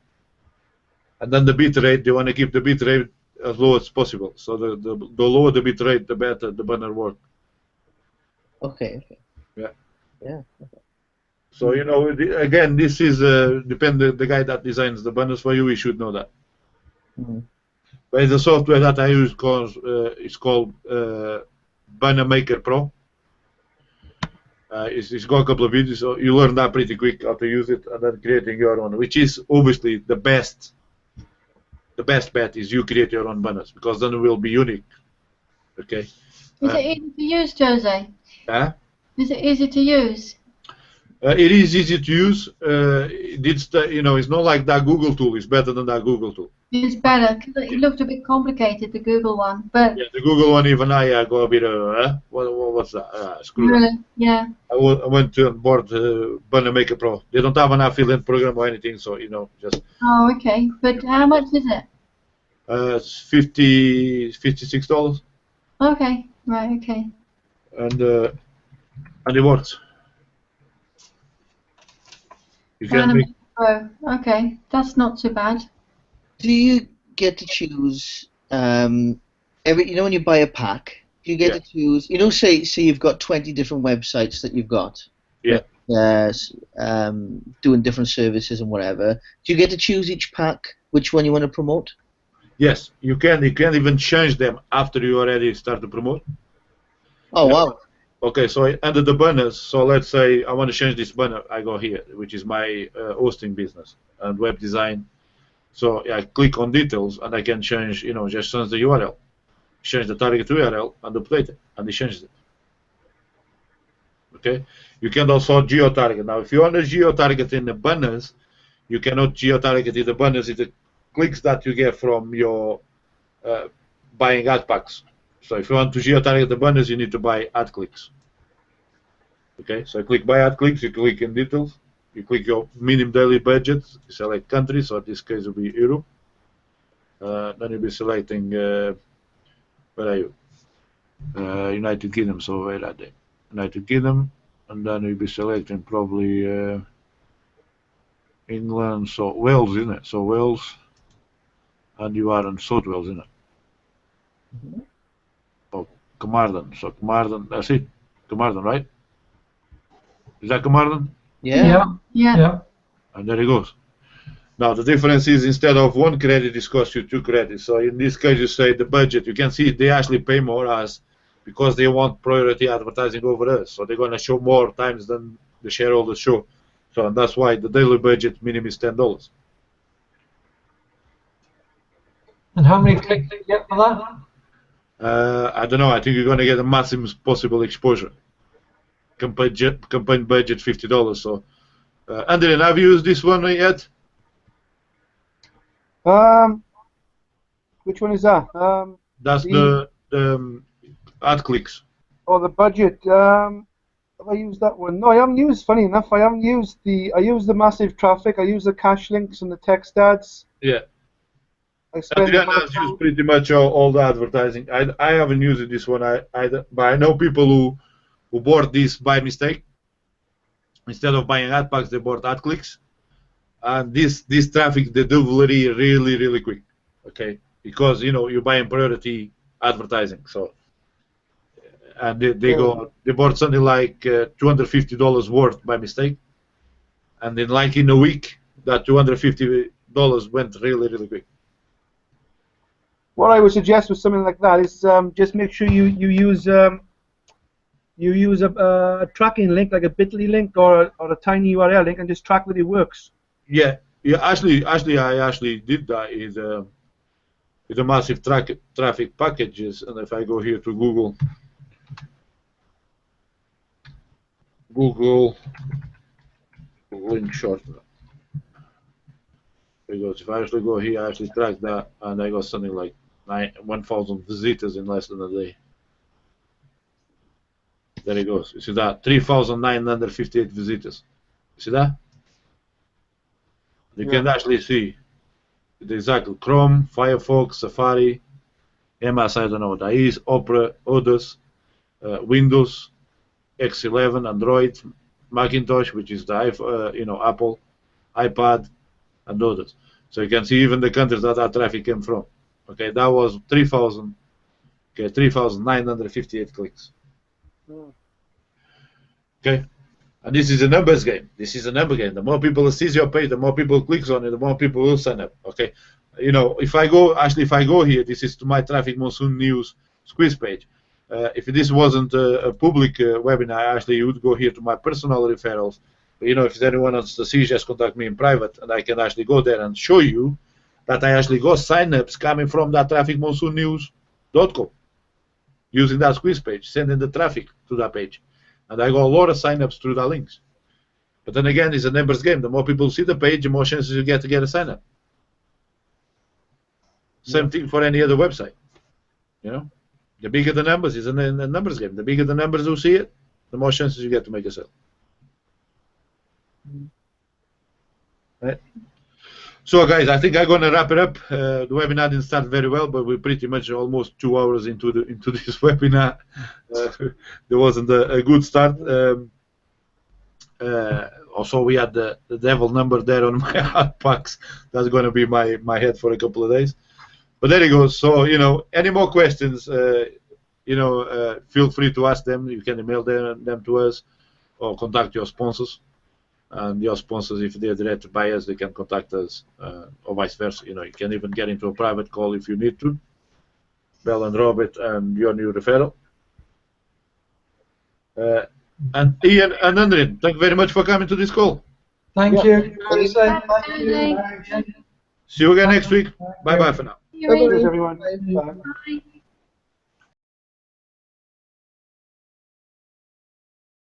And then the bit rate, they want to keep the bit rate as low as possible. So the lower the bit rate, the better the banner work. Okay. Yeah. Yeah. So, you know, again, this is depend the guy that designs the banners for you. He should know that. Mm-hmm. But the software that I use is called Banner Maker Pro. It's got a couple of videos, so you learn that pretty quick how to use it, and then creating your own, which is obviously the best. The best bet is you create your own banners, because then it will be unique. Okay. Is it easy to use, Jose? Is it easy to use? It is easy to use. It's not like that Google tool. It's better than that Google tool. It's better because it looked a bit complicated, the Google one. But yeah, the Google one, even I got a bit of what's that? Screw really, that. yeah. I went to board Banner Maker Pro. They don't have an affiliate program or anything, so just. Oh, okay. But how much is it? It's $56. Okay, right, okay. And it works. You can make. Pro. Okay, that's not too bad. Do you get to choose when you buy a pack? Do you get to choose? Say you've got 20 different websites that you've got. Yeah. Doing different services and whatever. Do you get to choose each pack which one you want to promote? Yes, you can. You can even change them after you already start to promote. Oh wow. Okay, so under the banners, so let's say I want to change this banner, I go here, which is my hosting business and web design. So I click on details and I can change, just change the URL, change the target URL and update it, and it changes it. Okay, you can also geo-target. Now, if you want to geo-target in the banners, you cannot geo-target in the banners. It's the clicks that you get from your buying ad packs. So if you want to geo-target the banners, you need to buy ad clicks. Okay, so click buy ad clicks, you click in details, you click your minimum daily budget, you select country, so in this case it will be Europe. Then you'll be selecting, where are you? United Kingdom, so where are they? United Kingdom, and then you'll be selecting probably England, so Wales, isn't it? So Wales, and you are in South Wales, isn't it? Mm-hmm. Oh, Carmarthen, so Carmarthen, that's it, Carmarthen, right? Is that Carmarthen? Yeah. And there it goes. Now the difference is instead of one credit, it costs you 2 credits. So in this case, you say the budget. You can see they actually pay more as because they want priority advertising over us. So they're going to show more times than the shareholders show. So and that's why the daily budget minimum is $10. And how many clicks do you get for that? I don't know. I think you're going to get a maximum possible exposure. Campaign budget $50. So, Andrian, have you used this one yet? Which one is that? That's the ad clicks. Oh, the budget. Have I used that one? No, I haven't used. Funny enough, I haven't used the. I use the massive traffic. I use the cash links and the text ads. Yeah. Adrian has used pretty much all the advertising. I haven't used this one either, but I know people who bought this by mistake. Instead of buying ad packs, they bought ad clicks, and this traffic, the delivery really quick. Okay, because you're buying priority advertising. So, and they bought something like $250 worth by mistake, and then like in a week, that $250 went really, really quick. What I would suggest with something like that is just make sure you use a tracking link, like a bit.ly link or a tiny URL link, and just track that it works. Yeah. Actually, I did that with the massive traffic packages, and if I go here to Google link shortener, because if I actually go here, I actually track that, and I got something like 1,000 visitors in less than a day. There it goes. You see that? 3,958 visitors. You see that? You can actually see the exact Chrome, Firefox, Safari, MS, I don't know what that is, Opera, others, Windows, X11, Android, Macintosh, which is the Apple, iPad, and others. So you can see even the countries that traffic came from. Okay, that was 3,958 clicks. Okay, and this is a numbers game. This is a number game. The more people see your page, the more people clicks on it, the more people will sign up. Okay, if I go here, this is to my Traffic Monsoon News quiz page. If this wasn't a public webinar, I actually would go here to my personal referrals. But, if anyone wants to see, just contact me in private, and I can actually go there and show you that I actually got sign-ups coming from that trafficmonsoonnews.com using that quiz page, sending the traffic to that page. And I got a lot of sign-ups through the links. But then again, it's a numbers game. The more people see the page, the more chances you get to get a sign-up. Same thing for any other website. The bigger the numbers, it's a numbers game. The bigger the numbers who see it, the more chances you get to make a sale. Right? So, guys, I think I'm going to wrap it up. The webinar didn't start very well, but we're pretty much almost 2 hours into this webinar. There wasn't a good start. Also, we had the devil number there on my hard packs. That's going to be my head for a couple of days. But there you go. So, any more questions, feel free to ask them. You can email them to us or contact your sponsors. And your sponsors, if they're direct buyers, they can contact us, or vice versa. You can even get into a private call if you need to. Bell and Robert and your new referral. And Ian and Andrin, thank you very much for coming to this call. Thank you. See you again next week. Bye-bye for now. Thanks, everyone. Bye.